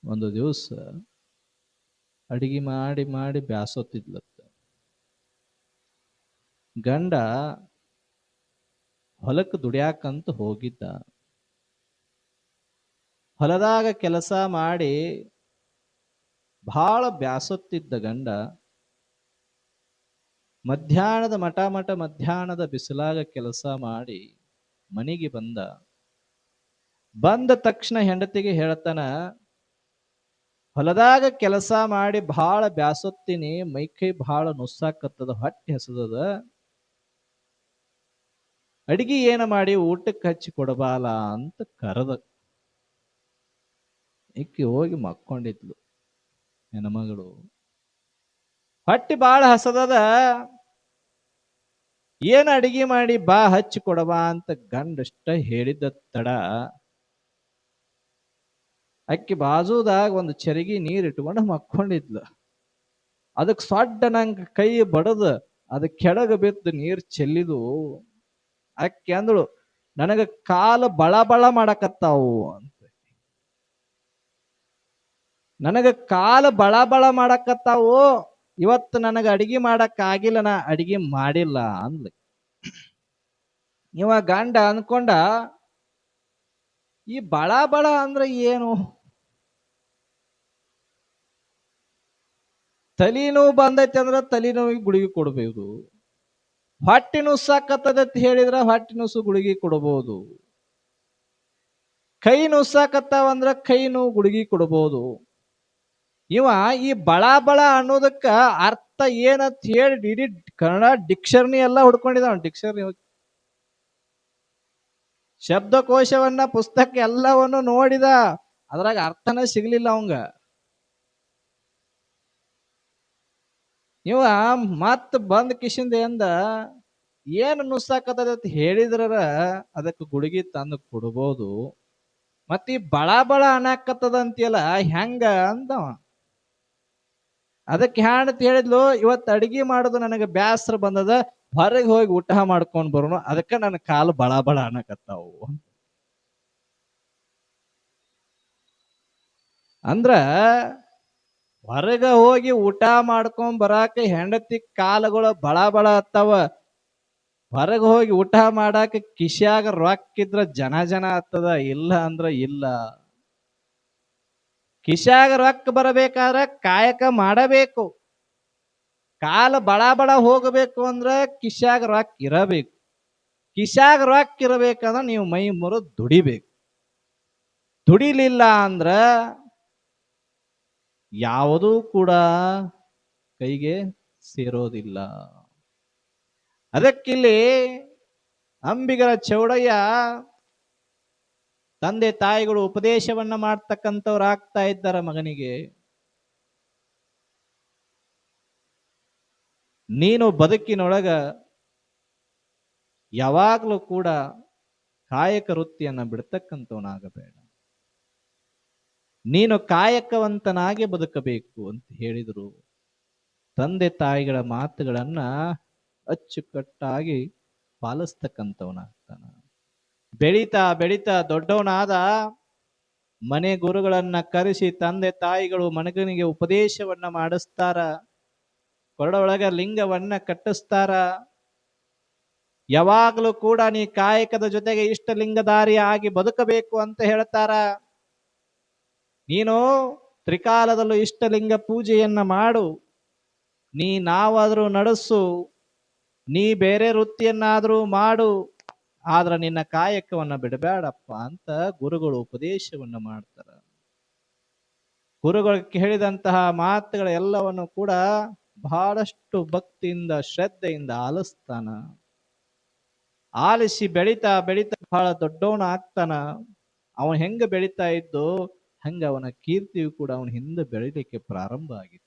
ಒಂದು ದಿವಸ ಅಡಿಗೆ ಮಾಡಿ ಮಾಡಿ ಬ್ಯಾಸೊತ್ತಿದ್ಲತ್ತ. ಗಂಡ ಹೊಲಕ್ಕೆ ದುಡಿಯಾಕಂತ ಹೋಗಿದ್ದ. ಹೊಲದಾಗ ಕೆಲಸ ಮಾಡಿ ಬಹಳ ಬ್ಯಾಸೊತ್ತಿದ್ದ ಗಂಡ ಮಧ್ಯಾಹ್ನದ ಬಿಸಿಲಾಗ ಕೆಲಸ ಮಾಡಿ ಮನೆಗೆ ಬಂದ ತಕ್ಷಣ ಹೆಂಡತಿಗೆ ಹೇಳ್ತಾನ, ಹೊಲದಾಗ ಕೆಲಸ ಮಾಡಿ ಬಹಳ ಬ್ಯಾಸೊತ್ತೀನಿ, ಮೈಕೈ ಬಹಳ ನುಸ್ಸಾಕತ್ತದ, ಹೊಟ್ಟೆ ಹಸದದ, ಅಡಿಗೆ ಏನ ಮಾಡಿ ಊಟಕ್ಕೆ ಹಚ್ಚಿ ಕೊಡಬಾಲ ಅಂತ ಕರೆದ. ಇಕ್ಕಿ ಹೋಗಿ ಮಕ್ಕೊಂಡಿದ್ಲು ಹೆಣ್ಮಗಳು. ಹೊಟ್ಟೆ ಬಾಳ ಹಸದದ, ಏನ್ ಅಡಿಗೆ ಮಾಡಿ ಬಾ ಹಚ್ಚಿ ಕೊಡಬಾ ಅಂತ ಗಂಡಷ್ಟ ಹೇಳಿದ್ದ ತಡ ಅಕ್ಕಿ ಬಾಜುದಾಗ ಒಂದು ಚರಗಿ ನೀರ್ ಇಟ್ಕೊಂಡು ಮಕ್ಕೊಂಡಿದ್ಲು. ಅದಕ್ಕೆ ಸೊಡ್ಡ ನಂಗೆ ಕೈ ಬಡದ ಅದ ಕೆಳಗ ಬಿದ್ದು ನೀರ್ ಚೆಲ್ಲಿದು. ಅಕ್ಕಿ ಅಂದಳು, ನನಗ ಕಾಲು ಬಳ ಬಳ ಮಾಡಕತ್ತಾವು ಅಂತ. ನನಗ ಕಾಲು ಬಳ ಬಳ ಮಾಡಕತ್ತಾವು, ಇವತ್ತು ನನಗ ಅಡಿಗೆ ಮಾಡಕ್ ಆಗಿಲ್ಲ, ನಾ ಅಡಿಗೆ ಮಾಡಿಲ್ಲ ಅಂದ್ಲ. ಇವ ಗಂಡ ಅನ್ಕೊಂಡ, ಈ ಬಳ ಬಳ ಅಂದ್ರೆ ಏನು? ತಲೆನೋವು ಬಂದೈತಿ ಅಂದ್ರ ತಲೆನೋವಿಗೆ ಗುಳಿಗೆ ಕೊಡಬಹುದು. ಹೊಟ್ಟೆ ನುಸ್ಸಾಕತ್ತದ ಅಂತ ಹೇಳಿದ್ರ ಹೊಟ್ಟೆ ನುಸ್ಸು ಗುಳಿಗೆ ಕೊಡಬಹುದು. ಕೈ ನುಸ್ಸಾಕತ್ತಾವ ಅಂದ್ರ ಕೈ ನೋವು ಗುಳಿಗೆ ಕೊಡಬಹುದು. ಇವ ಈ ಬಳ ಬಳ ಅನ್ನೋದಕ್ಕ ಅರ್ಥ ಏನಂತ ಹೇಳಿ ಇಡೀ ಕನ್ನಡ ಡಿಕ್ಷನರಿ ಎಲ್ಲ ಹುಡ್ಕೊಂಡಿದ್ದಾವ. ಡಿಕ್ಷನರಿ ಶಬ್ದಕೋಶವನ್ನ ಪುಸ್ತಕ ಎಲ್ಲವನ್ನು ನೋಡಿದ, ಅದ್ರಾಗ ಅರ್ಥನೇ ಸಿಗ್ಲಿಲ್ಲ ಅವಂಗ. ಇವ ಮತ್ ಬಂದ್ ಕಿಶಿಂದ ಎಂದ ಏನು ನುಸ್ಸಾಕತ್ತದ ಅಂತ ಹೇಳಿದ್ರ ಅದಕ್ಕೆ ಗುಳಿಗೆ ತಂದು ಕೊಡ್ಬೋದು. ಮತ್ತ ಈ ಬಳ ಬಳ ಅನ್ನಾಕತ್ತದ ಅಂತೀಯಲ್ಲ ಹೆಂಗ ಅಂದವ. ಅದಕ್ಕೆ ಹ್ಯಾಂಡತ್ ಹೇಳಿದ್ಲು, ಇವತ್ತು ಅಡಿಗೆ ಮಾಡೋದು ನನಗೆ ಬ್ಯಾಸರ ಬಂದದ, ಹೊರಗೆ ಹೋಗಿ ಊಟ ಮಾಡ್ಕೊಂಡ್ ಬರೋಣ, ಅದಕ್ಕೆ ನನ್ನ ಕಾಲು ಬಳ ಬಳ ಅನ್ನಕತ್ತಾವು. ಅಂದ್ರ ಹೊರಗ ಹೋಗಿ ಊಟ ಮಾಡ್ಕೊಂಡ್ ಬರಾಕ ಹೆಂಡತಿ ಕಾಲುಗಳು ಬಳ ಬಳ ಅತ್ತಾವ. ಹೊರಗೆ ಹೋಗಿ ಊಟ ಮಾಡಾಕ ಕಿಶ್ಯಾಗ ರೊಕ್ಕಿದ್ರ ಜನ ಜನ ಆಗ್ತದ, ಇಲ್ಲ ಅಂದ್ರ ಇಲ್ಲ. ಕಿಶ್ಯಾಗ ರೊಕ್ಕ ಬರಬೇಕಾದ್ರ ಕಾಯಕ ಮಾಡಬೇಕು. ಕಾಲ ಬಳ ಬಳ ಹೋಗಬೇಕು ಅಂದ್ರ ಕಿಶ್ಯಾಗ ರೊಕ್ಕ ಇರಬೇಕು. ಕಿಶ್ಯಾಗ ರೊಕ್ಕ ಇರಬೇಕಂದ್ರ ನೀವು ಮೈ ಮುರಿದು ದುಡಿಬೇಕು. ದುಡಿಲಿಲ್ಲ ಅಂದ್ರ ಯಾವುದೂ ಕೂಡ ಕೈಗೆ ಸೇರೋದಿಲ್ಲ. ಅದಕ್ಕಿಲ್ಲಿ ಅಂಬಿಗರ ಚೌಡಯ್ಯ ತಂದೆ ತಾಯಿಗಳು ಉಪದೇಶವನ್ನ ಮಾಡ್ತಕ್ಕಂಥವ್ರು ಆಗ್ತಾ ಇದ್ದಾರೆ ಮಗನಿಗೆ. ನೀನು ಬದುಕಿನೊಳಗ ಯಾವಾಗ್ಲೂ ಕೂಡ ಕಾಯಕ ವೃತ್ತಿಯನ್ನ ಬಿಡ್ತಕ್ಕಂಥವನಾಗಬೇಡ. ನೀನು ಕಾಯಕವಂತನಾಗಿ ಬದುಕಬೇಕು ಅಂತ ಹೇಳಿದರು. ತಂದೆ ತಾಯಿಗಳ ಮಾತುಗಳನ್ನ ಅಚ್ಚುಕಟ್ಟಾಗಿ ಪಾಲಿಸ್ತಕ್ಕಂಥವನಾಗ್ತಾನ. ಬೆಳೀತಾ ಬೆಳೀತಾ ದೊಡ್ಡವನಾದ. ಮನೆ ಗುರುಗಳನ್ನ ಕರೆಸಿ ತಂದೆ ತಾಯಿಗಳು ಮಗನಿಗೆ ಉಪದೇಶವನ್ನ ಮಾಡಿಸ್ತಾರ. ಕೊರಡೊಳಗ ಲಿಂಗವನ್ನ ಕಟ್ಟಿಸ್ತಾರ. ಯಾವಾಗಲೂ ಕೂಡ ನೀ ಕಾಯಕದ ಜೊತೆಗೆ ಇಷ್ಟಲಿಂಗಧಾರಿ ಆಗಿ ಬದುಕಬೇಕು ಅಂತ ಹೇಳ್ತಾರ. ನೀನು ತ್ರಿಕಾಲದಲ್ಲೂ ಇಷ್ಟಲಿಂಗ ಪೂಜೆಯನ್ನ ಮಾಡು, ನೀ ನಾವಾದ್ರೂ ನಡೆಸು, ನೀ ಬೇರೆ ವೃತ್ತಿಯನ್ನಾದ್ರೂ ಮಾಡು, ಆದ್ರ ನಿನ್ನ ಕಾಯಕವನ್ನ ಬಿಡಬೇಡಪ್ಪ ಅಂತ ಗುರುಗಳು ಉಪದೇಶವನ್ನ ಮಾಡ್ತಾರ. ಗುರುಗಳು ಹೇಳಿದಂತಹ ಮಾತುಗಳ ಎಲ್ಲವನ್ನು ಕೂಡ ಬಹಳಷ್ಟು ಭಕ್ತಿಯಿಂದ ಶ್ರದ್ಧೆಯಿಂದ ಆಲಿಸ್ತಾನ. ಆಲಿಸಿ ಬೆಳೀತಾ ಬೆಳೀತಾ ಬಹಳ ದೊಡ್ಡವನ ಆಗ್ತಾನ. ಅವನ್ ಹೆಂಗ ಬೆಳೀತಾ ಇದ್ದು ಹಂಗ ಅವನ ಕೀರ್ತಿಯು ಕೂಡ ಅವನ ಹಿಂದೆ ಬೆಳಿಲಿಕ್ಕೆ ಪ್ರಾರಂಭ ಆಗಿತ್ತು.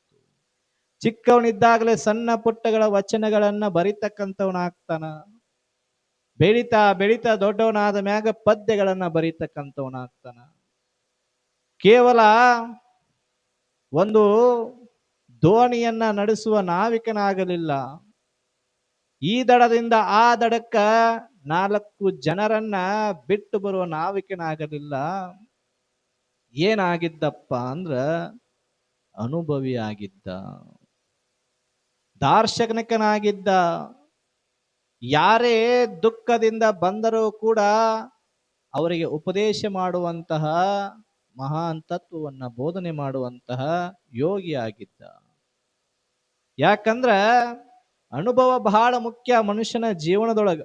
ಚಿಕ್ಕವನಿದ್ದಾಗಲೇ ಸಣ್ಣ ಪುಟ್ಟಗಳ ವಚನಗಳನ್ನ ಬರಿತಕ್ಕಂಥವನಾಗ್ತಾನ. ಬೆಳೀತಾ ಬೆಳೀತಾ ದೊಡ್ಡವನಾದ ಮ್ಯಾಗ ಪದ್ಯಗಳನ್ನ ಬರೀತಕ್ಕಂಥವನಾಗ್ತಾನ. ಕೇವಲ ಒಂದು ದೋಣಿಯನ್ನ ನಡೆಸುವ ನಾವಿಕನಾಗಲಿಲ್ಲ. ಈ ದಡದಿಂದ ಆ ದಡಕ್ಕ 4 ಜನರನ್ನ ಬಿಟ್ಟು ಬರುವ ನಾವಿಕನಾಗಲಿಲ್ಲ. ಏನಾಗಿದ್ದಪ್ಪ ಅಂದ್ರ ಅನುಭವಿ ಆಗಿದ್ದ, ದಾರ್ಶನಿಕನಾಗಿದ್ದ. ಯಾರೇ ದುಃಖದಿಂದ ಬಂದರೂ ಕೂಡ ಅವರಿಗೆ ಉಪದೇಶ ಮಾಡುವಂತಹ ಮಹಾನ್ ತತ್ವವನ್ನ ಬೋಧನೆ ಮಾಡುವಂತಹ ಯೋಗಿಯಾಗಿದ್ದ. ಯಾಕಂದ್ರ ಅನುಭವ ಬಹಳ ಮುಖ್ಯ ಮನುಷ್ಯನ ಜೀವನದೊಳಗ.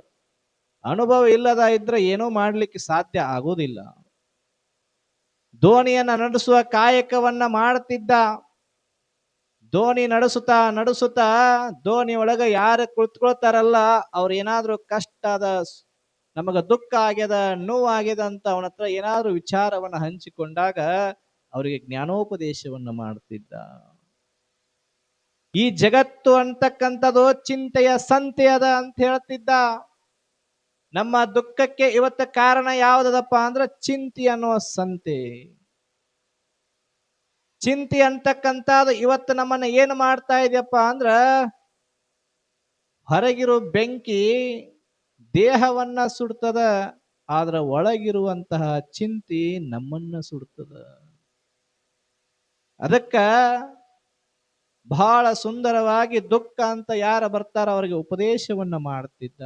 ಅನುಭವ ಇಲ್ಲದ ಇದ್ರೆ ಏನೂ ಮಾಡ್ಲಿಕ್ಕೆ ಸಾಧ್ಯ ಆಗೋದಿಲ್ಲ. ದೋಣಿಯನ್ನ ನಡೆಸುವ ಕಾಯಕವನ್ನ ಮಾಡ್ತಿದ್ದ. ದೋಣಿ ನಡೆಸುತ್ತಾ ನಡೆಸುತ್ತಾ ದೋಣಿ ಒಳಗ ಯಾರು ಕುಳಿತುಕೊಳ್ತಾರಲ್ಲ ಅವ್ರು ಏನಾದ್ರೂ ಕಷ್ಟ ಅದ, ನಮಗ ದುಃಖ ಆಗ್ಯದ, ನೋವಾಗ್ಯದ ಅಂತ ಅವನ ಹತ್ರ ಏನಾದ್ರೂ ವಿಚಾರವನ್ನ ಹಂಚಿಕೊಂಡಾಗ ಅವರಿಗೆ ಜ್ಞಾನೋಪದೇಶವನ್ನ ಮಾಡ್ತಿದ್ದ. ಈ ಜಗತ್ತು ಅಂತಕ್ಕಂಥದ್ದು ಚಿಂತೆಯ ಸಂತೆ ಅದ ಅಂತ ಹೇಳ್ತಿದ್ದ. ನಮ್ಮ ದುಃಖಕ್ಕೆ ಇವತ್ತ ಕಾರಣ ಯಾವುದಪ್ಪ ಅಂದ್ರ ಚಿಂತೆ ಅನ್ನುವ ಸಂತೆ. ಚಿಂತೆ ಅಂತಕ್ಕಂಥದ್ದು ಇವತ್ತು ನಮ್ಮನ್ನ ಏನು ಮಾಡ್ತಾ ಇದೆಯಪ್ಪ ಅಂದ್ರ, ಹೊರಗಿರೋ ಬೆಂಕಿ ದೇಹವನ್ನ ಸುಡ್ತದ, ಆದ್ರ ಒಳಗಿರುವಂತಹ ಚಿಂತೆ ನಮ್ಮನ್ನ ಸುಡ್ತದ. ಅದಕ್ಕ ಬಹಳ ಸುಂದರವಾಗಿ ದುಃಖ ಅಂತ ಯಾರು ಬರ್ತಾರ ಅವರಿಗೆ ಉಪದೇಶವನ್ನ ಮಾಡ್ತಿದ್ದ.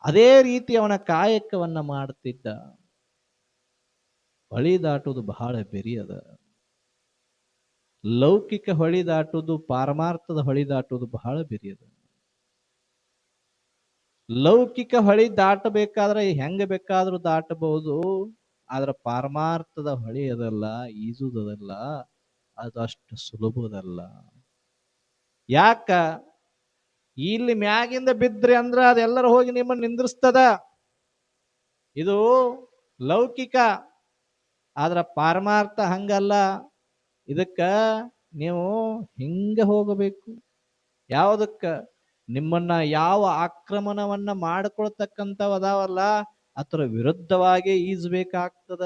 ಅದೇ ರೀತಿ ಅವನ ಕಾಯಕವನ್ನ ಮಾಡ್ತಿದ್ದ. ಹೊಳಿ ದಾಟುವುದು ಬಹಳ ಬೆರಿ ಅದ. ಲೌಕಿಕ ಹೊಳಿ ದಾಟುವುದು ಪಾರಮಾರ್ಥದ ಹೊಳಿ ದಾಟುವುದು ಬಹಳ ಬೆರಿ ಅದ. ಲೌಕಿಕ ಹೊಳಿ ದಾಟಬೇಕಾದ್ರೆ ಹೆಂಗ ಬೇಕಾದ್ರೂ ದಾಟಬಹುದು. ಆದ್ರ ಪಾರಮಾರ್ಥದ ಹೊಳಿ ಅದಲ್ಲ, ಈಜುವುದಲ್ಲ, ಅದು ಅಷ್ಟು ಸುಲಭದಲ್ಲ. ಯಾಕ? ಇಲ್ಲಿ ಮ್ಯಾಗಿಂದ ಬಿದ್ರಿ ಅಂದ್ರ ಅದೆಲ್ಲರೂ ಹೋಗಿ ನಿಮ್ಮನ್ನ ನಿಂದ್ರಿಸ್ತದ. ಇದು ಲೌಕಿಕ. ಆದ್ರ ಪಾರಮಾರ್ಥ ಹಂಗಲ್ಲ. ಇದಕ್ಕ ನೀವು ಹಿಂಗ ಹೋಗಬೇಕು. ಯಾವುದಕ್ಕ? ನಿಮ್ಮನ್ನ ಯಾವ ಆಕ್ರಮಣವನ್ನ ಮಾಡ್ಕೊಳ್ತಕ್ಕಂಥವು ಅದಾವಲ್ಲ ಅದರ ವಿರುದ್ಧವಾಗಿ ಈಜಬೇಕಾಗ್ತದ.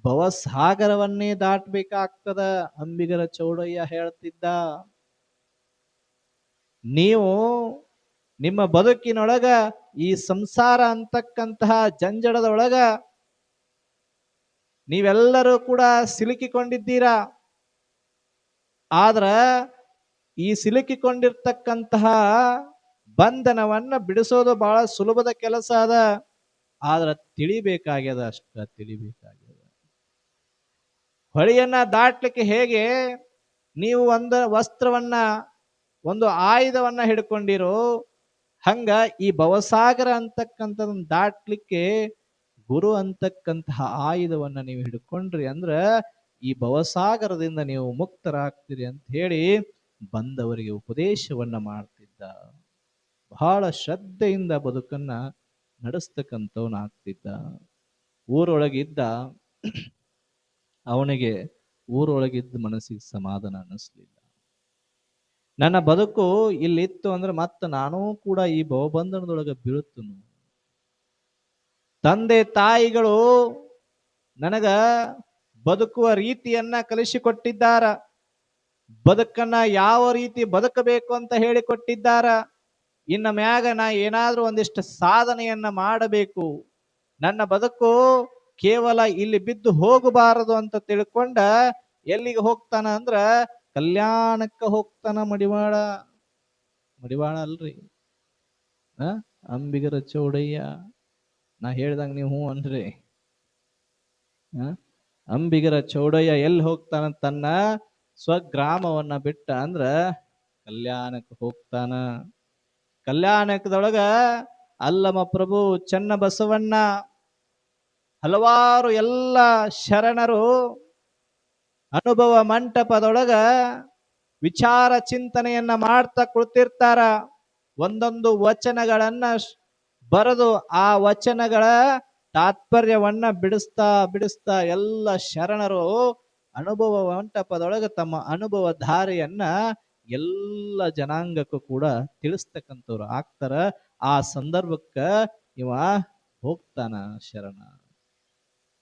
ಭವಸಾಗರವನ್ನೇ ದಾಟಬೇಕಾಗ್ತದ. ಅಂಬಿಗರ ಚೌಡಯ್ಯ ಹೇಳ್ತಿದ್ದ. ನೀವು ನಿಮ್ಮ ಬದುಕಿನೊಳಗ ಈ ಸಂಸಾರ ಅಂತಕ್ಕಂತಹ ಜಂಜಡದೊಳಗ ನೀವೆಲ್ಲರೂ ಕೂಡ ಸಿಲುಕಿಕೊಂಡಿದ್ದೀರಾ. ಆದ್ರ ಈ ಸಿಲುಕಿಕೊಂಡಿರ್ತಕ್ಕಂತಹ ಬಂಧನವನ್ನ ಬಿಡಿಸೋದು ಬಹಳ ಸುಲಭದ ಕೆಲಸ ಅದ. ಆದ್ರ ತಿಳಿಬೇಕಾಗ್ಯದ, ಅಷ್ಟ ತಿಳಿಬೇಕಾಗ್ಯದ. ಹೊಳೆಯನ್ನ ದಾಟ್ಲಿಕ್ಕೆ ಹೇಗೆ ನೀವು ಒಂದು ವಸ್ತ್ರವನ್ನ, ಒಂದು ಆಯುಧವನ್ನ ಹಿಡ್ಕೊಂಡಿರೋ ಹಂಗ ಈ ಭವಸಾಗರ ಅಂತಕ್ಕಂಥದನ್ನ ದಾಟ್ಲಿಕ್ಕೆ ಗುರು ಅಂತಕ್ಕಂತಹ ಆಯುಧವನ್ನ ನೀವು ಹಿಡ್ಕೊಂಡ್ರಿ ಅಂದ್ರ ಈ ಭವಸಾಗರದಿಂದ ನೀವು ಮುಕ್ತರಾಗ್ತೀರಿ ಅಂತ ಹೇಳಿ ಬಂದವರಿಗೆ ಉಪದೇಶವನ್ನ ಮಾಡ್ತಿದ್ದ. ಬಹಳ ಶ್ರದ್ಧೆಯಿಂದ ಬದುಕನ್ನ ನಡೆಸ್ತಕ್ಕಂಥವನಾಗ್ತಿದ್ದ. ಊರೊಳಗಿದ್ದ ಅವನಿಗೆ ಊರೊಳಗಿದ್ದ ಮನಸ್ಸಿಗೆ ಸಮಾಧಾನ ಅನ್ನಿಸ್ಲಿಲ್ಲ. ನನ್ನ ಬದುಕು ಇಲ್ಲಿತ್ತು ಅಂದ್ರೆ ಮತ್ತೆ ನಾನೂ ಕೂಡ ಈ ಭವಬಂಧನದೊಳಗೆ ಬೀಳುತ್ತನು. ತಂದೆ ತಾಯಿಗಳು ನನಗ ಬದುಕುವ ರೀತಿಯನ್ನ ಕಲಿಸಿಕೊಟ್ಟಿದ್ದಾರ. ಬದುಕನ್ನ ಯಾವ ರೀತಿ ಬದುಕಬೇಕು ಅಂತ ಹೇಳಿಕೊಟ್ಟಿದ್ದಾರ. ಇನ್ನ ಮ್ಯಾಗ ನಾ ಏನಾದ್ರೂ ಒಂದಿಷ್ಟು ಸಾಧನೆಯನ್ನ ಮಾಡಬೇಕು. ನನ್ನ ಬದುಕು ಕೇವಲ ಇಲ್ಲಿ ಬಿದ್ದು ಹೋಗಬಾರದು ಅಂತ ತಿಳ್ಕೊಂಡ ಎಲ್ಲಿಗೆ ಹೋಗ್ತಾನ ಅಂದ್ರ ಕಲ್ಯಾಣಕ್ಕ ಹೋಗ್ತಾನ. ಮಡಿವಾಳ ಅಲ್ರಿ, ಅಂಬಿಗರ ಚೌಡಯ್ಯ. ನಾ ಹೇಳ್ದಂಗ ನೀವು ಹ್ಞೂ ಅನ್ರಿ. ಅಂಬಿಗರ ಚೌಡಯ್ಯ ಎಲ್ಲಿ ಹೋಗ್ತಾನ? ತನ್ನ ಸ್ವಗ್ರಾಮವನ್ನ ಬಿಟ್ಟ ಅಂದ್ರ ಕಲ್ಯಾಣಕ್ಕೆ ಹೋಗ್ತಾನ. ಕಲ್ಯಾಣಕದೊಳಗ ಅಲ್ಲಮ ಪ್ರಭು ಚನ್ನ ಬಸವಣ್ಣ ಹಲವಾರು ಎಲ್ಲ ಶರಣರು ಅನುಭವ ಮಂಟಪದೊಳಗ ವಿಚಾರ ಚಿಂತನೆಯನ್ನ ಮಾಡ್ತಾ ಕುಳಿತಿರ್ತಾರ. ಒಂದೊಂದು ವಚನಗಳನ್ನ ಬರೆದು ಆ ವಚನಗಳ ತಾತ್ಪರ್ಯವನ್ನ ಬಿಡಿಸ್ತಾ ಎಲ್ಲ ಶರಣರು ಅನುಭವ ಮಂಟಪದೊಳಗ ತಮ್ಮ ಅನುಭವ ಧಾರೆಯನ್ನ ಎಲ್ಲ ಜನಾಂಗಕ್ಕೂ ಕೂಡ ತಿಳಿಸ್ತಕ್ಕಂಥವ್ರು ಆಗ್ತಾರ. ಆ ಸಂದರ್ಭಕ್ಕ ಇವ ಹೋಗ್ತಾನ ಶರಣ.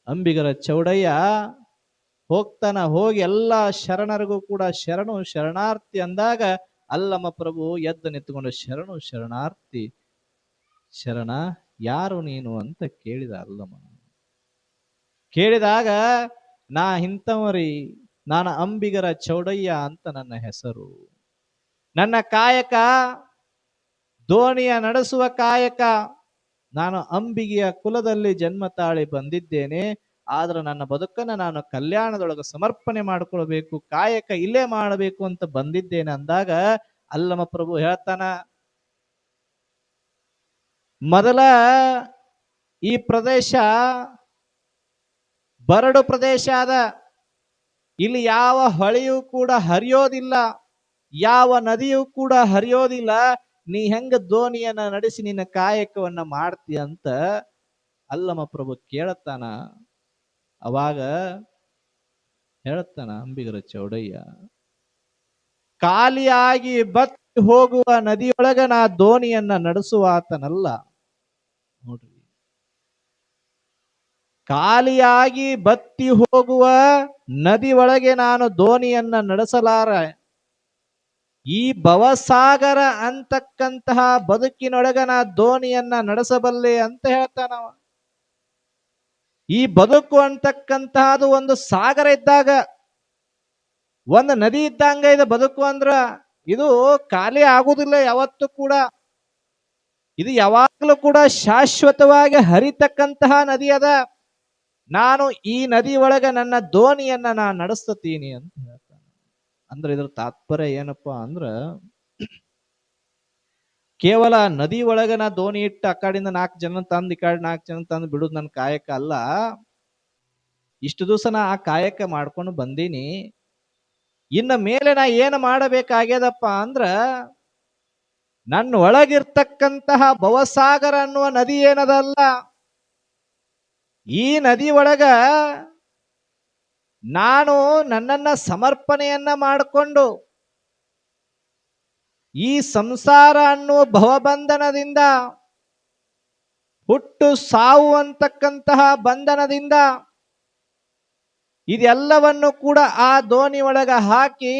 ಅಂಬಿಗರ ಚೌಡಯ್ಯ ಹೋಗ್ತಾನ. ಹೋಗಿ ಎಲ್ಲ ಶರಣರಿಗೂ ಕೂಡ ಶರಣು ಶರಣಾರ್ಥಿ ಅಂದಾಗ ಅಲ್ಲಮ ಪ್ರಭು ಎದ್ದು ನಿಂತುಕೊಂಡು ಶರಣು ಶರಣಾರ್ಥಿ. ಶರಣ ಯಾರು ನೀನು ಅಂತ ಕೇಳಿದ ಅಲ್ಲಮ. ಕೇಳಿದಾಗ ನಾ ಇಂಥವರಿ, ನಾನು ಅಂಬಿಗರ ಚೌಡಯ್ಯ ಅಂತ ನನ್ನ ಹೆಸರು. ನನ್ನ ಕಾಯಕ ದೋಣಿಯ ನಡೆಸುವ ಕಾಯಕ. ನಾನು ಅಂಬಿಗೆಯ ಕುಲದಲ್ಲಿ ಜನ್ಮ ತಾಳಿ ಬಂದಿದ್ದೇನೆ. ಆದ್ರೆ ನನ್ನ ಬದುಕನ್ನ ನಾನು ಕಲ್ಯಾಣದೊಳಗೆ ಸಮರ್ಪಣೆ ಮಾಡಿಕೊಳ್ಬೇಕು, ಕಾಯಕ ಇಲ್ಲೇ ಮಾಡಬೇಕು ಅಂತ ಬಂದಿದ್ದೇನೆ ಅಂದಾಗ ಅಲ್ಲಮ ಪ್ರಭು ಹೇಳ್ತಾನ, ಮೊದಲ ಈ ಪ್ರದೇಶ ಬರಡು ಪ್ರದೇಶ ಅದ. ಇಲ್ಲಿ ಯಾವ ಹೊಳೆಯೂ ಕೂಡ ಹರಿಯೋದಿಲ್ಲ, ಯಾವ ನದಿಯೂ ಕೂಡ ಹರಿಯೋದಿಲ್ಲ. ನೀ ಹೆಂಗ ದೋಣಿಯನ್ನ ನಡೆಸಿ ನಿನ್ನ ಕಾಯಕವನ್ನ ಮಾಡ್ತಿ ಅಂತ ಅಲ್ಲಮ ಪ್ರಭು ಕೇಳತ್ತಾನ. ಅವಾಗ ಹೇಳ್ತಾನ ಅಂಬಿಗರ ಚೌಡಯ್ಯ, ಖಾಲಿಯಾಗಿ ಬತ್ತಿ ಹೋಗುವ ನದಿಯೊಳಗ ನಾ ದೋಣಿಯನ್ನ ನಡೆಸುವಾತನಲ್ಲ. ನೋಡ್ರಿ, ಖಾಲಿಯಾಗಿ ಬತ್ತಿ ಹೋಗುವ ನದಿ ಒಳಗೆ ನಾನು ದೋಣಿಯನ್ನ ನಡೆಸಲಾರ. ಈ ಭವಸಾಗರ ಅಂತಕ್ಕಂತಹ ಬದುಕಿನೊಳಗ ನಾ ದೋಣಿಯನ್ನ ನಡೆಸಬಲ್ಲೆ ಅಂತ ಹೇಳ್ತಾನವ. ಈ ಬದುಕು ಅಂತಕ್ಕಂತಹದ್ದು ಒಂದು ಸಾಗರ ಇದ್ದಾಗ, ಒಂದು ನದಿ ಇದ್ದಂಗ ಇದು ಬದುಕು ಅಂದ್ರ ಇದು ಖಾಲಿ ಆಗುದಿಲ್ಲ ಯಾವತ್ತೂ ಕೂಡ. ಇದು ಯಾವಾಗಲೂ ಕೂಡ ಶಾಶ್ವತವಾಗಿ ಹರಿತಕ್ಕಂತಹ ನದಿ ಅದ. ನಾನು ಈ ನದಿ ಒಳಗ ನನ್ನ ದೋಣಿಯನ್ನ ನಾ ನಡೆಸ್ತೀನಿ ಅಂತ ಹೇಳ್ತಾನೆ. ಅಂದ್ರೆ ಇದ್ರ ತಾತ್ಪರ್ಯ ಏನಪ್ಪಾ ಅಂದ್ರ, ಕೇವಲ ನದಿ ಒಳಗ ನಾ ದೋಣಿ ಇಟ್ಟು ಆ ಕಡೆಯಿಂದ 4 ಜನ ತಂದು ಈ ಕಡೆ 4 ಜನ ತಂದು ಬಿಡುದು ನನ್ನ ಕಾಯಕ ಅಲ್ಲ. ಇಷ್ಟು ದಿವಸ ನಾ ಆ ಕಾಯಕ ಮಾಡ್ಕೊಂಡು ಬಂದೀನಿ. ಇನ್ನ ಮೇಲೆ ನಾ ಏನು ಮಾಡಬೇಕಾಗ್ಯದಪ್ಪ ಅಂದ್ರ, ನನ್ನ ಒಳಗಿರ್ತಕ್ಕಂತಹ ಭವಸಾಗರ ಅನ್ನುವ ನದಿ ಏನದಲ್ಲ, ಈ ನದಿ ಒಳಗ ನಾನು ನನ್ನನ್ನ ಸಮರ್ಪಣೆಯನ್ನ ಮಾಡಿಕೊಂಡು ಈ ಸಂಸಾರ ಅನ್ನುವ ಭವಬಂಧನದಿಂದ, ಹುಟ್ಟು ಸಾವು ಅಂತಕ್ಕಂತಹ ಬಂಧನದಿಂದ ಇದೆಲ್ಲವನ್ನು ಕೂಡ ಆ ದೋಣಿ ಒಳಗ ಹಾಕಿ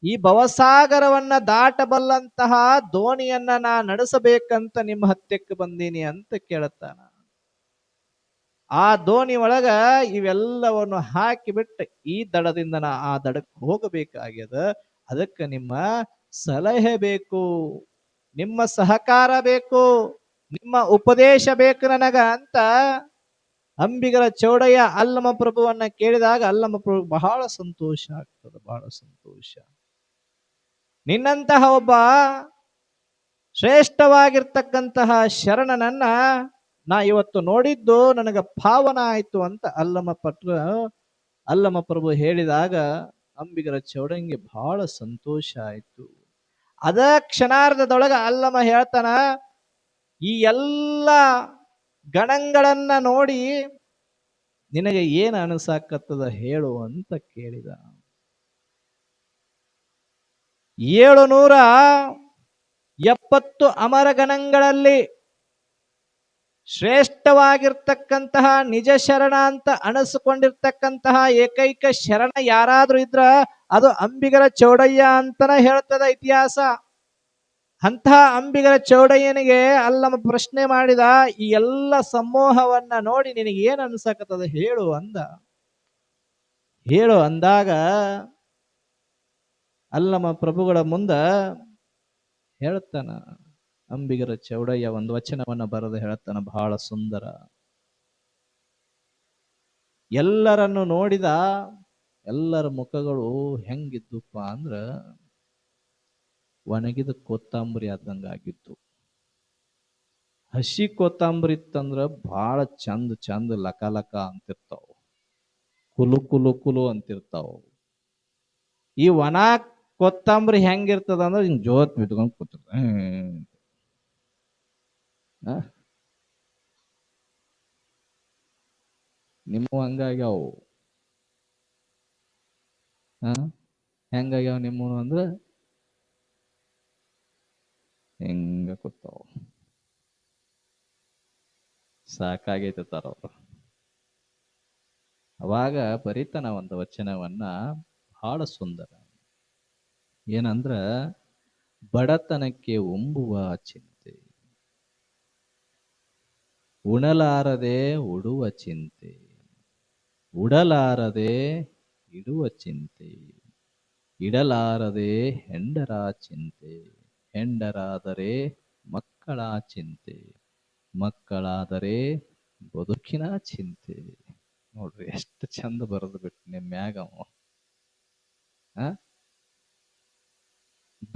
ಈ ಭವಸಾಗರವನ್ನ ದಾಟಬಲ್ಲಂತಹ ದೋಣಿಯನ್ನ ನಾ ನಡೆಸಬೇಕಂತ ನಿಮ್ಮ ಹತ್ಯಕ್ಕೆ ಬಂದೀನಿ ಅಂತ ಕೇಳುತ್ತಾನ. ಆ ದೋಣಿ ಒಳಗ ಇವೆಲ್ಲವನ್ನು ಹಾಕಿಬಿಟ್ಟು ಈ ದಡದಿಂದ ನಾ ಆ ದಡಕ್ಕೆ ಹೋಗಬೇಕಾಗ್ಯದ. ಅದಕ್ಕೆ ನಿಮ್ಮ ಸಲಹೆ ಬೇಕು, ನಿಮ್ಮ ಸಹಕಾರ ಬೇಕು, ನಿಮ್ಮ ಉಪದೇಶ ಬೇಕು ನನಗ ಅಂತ ಅಂಬಿಗರ ಚೌಡಯ್ಯ ಅಲ್ಲಮ ಪ್ರಭುವನ್ನ ಕೇಳಿದಾಗ ಅಲ್ಲಮ ಪ್ರಭು ಬಹಳ ಸಂತೋಷ ಆಗ್ತದೆ, ಬಹಳ ಸಂತೋಷ. ನಿನ್ನಂತಹ ಒಬ್ಬ ಶ್ರೇಷ್ಠವಾಗಿರ್ತಕ್ಕಂತಹ ಶರಣನನ್ನ ನಾ ಇವತ್ತು ನೋಡಿದ್ದು ನನಗ ಪಾವನ ಆಯ್ತು ಅಂತ ಅಲ್ಲಮ ಪ್ರಭು ಹೇಳಿದಾಗ ಅಂಬಿಗರ ಚೌಡಂಗೆ ಬಹಳ ಸಂತೋಷ ಆಯ್ತು. ಅದ ಕ್ಷಣಾರ್ಧದೊಳಗ ಅಲ್ಲಮ ಹೇಳ್ತಾನ, ಈ ಎಲ್ಲ ಗಣಗಳನ್ನ ನೋಡಿ ನಿನಗೆ ಏನು ಅನಿಸಾಕತ್ತದ ಹೇಳು ಅಂತ ಕೇಳಿದ. 770 ಅಮರಗಣಗಳಲ್ಲಿ ಶ್ರೇಷ್ಠವಾಗಿರ್ತಕ್ಕಂತಹ ನಿಜ ಶರಣ ಅಂತ ಅನಿಸಿಕೊಂಡಿರ್ತಕ್ಕಂತಹ ಏಕೈಕ ಶರಣ ಯಾರಾದ್ರೂ ಇದ್ರ ಅದು ಅಂಬಿಗರ ಚೌಡಯ್ಯ ಅಂತನ ಹೇಳ್ತದ ಇತಿಹಾಸ. ಅಂತಹ ಅಂಬಿಗರ ಚೌಡಯ್ಯನಿಗೆ ಅಲ್ಲಮ ಪ್ರಶ್ನೆ ಮಾಡಿದ, ಈ ಎಲ್ಲ ಸಮೂಹವನ್ನ ನೋಡಿ ನಿನಗೆ ಏನ್ ಅನ್ಸಕತ್ತದ ಹೇಳು ಅಂದ. ಹೇಳು ಅಂದಾಗ ಅಲ್ಲಮ ಪ್ರಭುಗಳ ಮುಂದ ಹೇಳ್ತಾನ ಅಂಬಿಗರ ಚೌಡಯ್ಯ ಒಂದು ವಚನವನ್ನ ಬರೆದು ಹೇಳ್ತಾನ, ಬಹಳ ಸುಂದರ. ಎಲ್ಲರನ್ನು ನೋಡಿದ, ಎಲ್ಲರ ಮುಖಗಳು ಹೆಂಗಿದ್ದುಪ್ಪ ಅಂದ್ರ ಒಣಗಿದ ಕೊತ್ತಂಬರಿ ಆದಂಗಾಗಿತ್ತು. ಹಸಿ ಕೊತ್ತಂಬರಿ ಇತ್ತಂದ್ರ ಬಹಳ ಚಂದ ಚಂದ ಲಕ ಲಕ ಅಂತಿರ್ತಾವ, ಕುಲು ಕುಲು ಕುಲು ಅಂತಿರ್ತಾವ. ಈ ಒಣ ಕೊತ್ತಂಬರಿ ಹೆಂಗಿರ್ತದ ಅಂದ್ರೆ ಹಿಂಗ್ ಜೋತ್ ಬಿಟ್ಕೊಂಡ್ ಕೂತಿರ್ತ. ನಿಮ್ಮ ಹಂಗಾಗ್ಯಾವ. ಹೆಂಗಾಗ್ಯಾವ ನಿಮ್ಮ ಅಂದ್ರ ಹೆಂಗ ಕೂತಾವ, ಸಾಕಾಗೈತೆ ಅವ್ರು. ಅವಾಗ ಬರೀತಾನ ಒಂದು ವಚನವನ್ನ ಬಹಳ ಸುಂದರ. ಏನಂದ್ರ, ಬಡತನಕ್ಕೆ ಉಂಬುವ ಚಿಂತೆ, ಉಣಲಾರದೆ ಉಡುವ ಚಿಂತೆ, ಉಡಲಾರದೆ ಇಡುವ ಚಿಂತೆ, ಇಡಲಾರದೆ ಹೆಂಡರ ಚಿಂತೆ, ಹೆಂಡರಾದರೆ ಮಕ್ಕಳ ಚಿಂತೆ, ಮಕ್ಕಳಾದರೆ ಬದುಕಿನ ಚಿಂತೆ. ನೋಡ್ರಿ ಎಷ್ಟು ಚಂದ ಬರೆದು ಬಿಟ್ಟು ನಿಮ್ಮ್ಯಾಗ.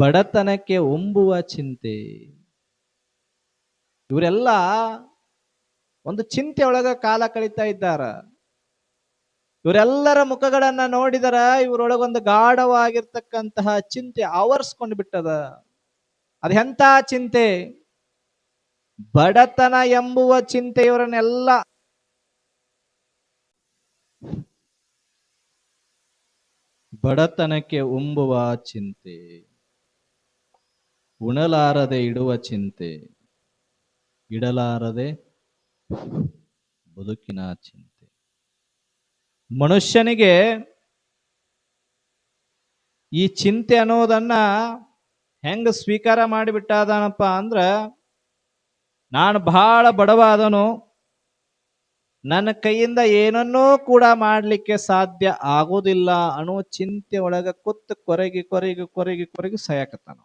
ಬಡತನಕ್ಕೆ ಉಂಬುವ ಚಿಂತೆ. ಇವರೆಲ್ಲ ಒಂದು ಚಿಂತೆ ಒಳಗ ಕಾಲ ಕಳೀತಾ ಇದ್ದಾರ. ಇವರೆಲ್ಲರ ಮುಖಗಳನ್ನ ನೋಡಿದರ ಇವರೊಳಗೊಂದು ಗಾಢವಾಗಿರ್ತಕ್ಕಂತಹ ಚಿಂತೆ ಆವರಿಸ್ಕೊಂಡು ಬಿಟ್ಟದ. ಅದು ಎಂತ ಚಿಂತೆ? ಬಡತನ ಎಂಬುವ ಚಿಂತೆ ಇವರನ್ನೆಲ್ಲ ಬಡತನಕ್ಕೆ ಉಂಬುವ ಚಿಂತೆ, ಉಣಲಾರದೆ ಇಡುವ ಚಿಂತೆ, ಇಡಲಾರದೆ ಬದುಕಿನ ಚಿಂತೆ. ಮನುಷ್ಯನಿಗೆ ಈ ಚಿಂತೆ ಅನ್ನೋದನ್ನ ಹೆಂಗ ಸ್ವೀಕಾರ ಮಾಡಿಬಿಟ್ಟಾದನಪ್ಪ ಅಂದ್ರ, ನಾನು ಬಹಳ ಬಡವಾದನು, ನನ್ನ ಕೈಯಿಂದ ಏನನ್ನೂ ಕೂಡ ಮಾಡ್ಲಿಕ್ಕೆ ಸಾಧ್ಯ ಆಗೋದಿಲ್ಲ ಅನ್ನೋ ಚಿಂತೆ ಒಳಗ ಕೂತು ಕೊರಗಿ ಕೊರಗಿ ಕೊರಗಿ ಕೊರಗಿ ಸಾಯಕತ್ತಾನ.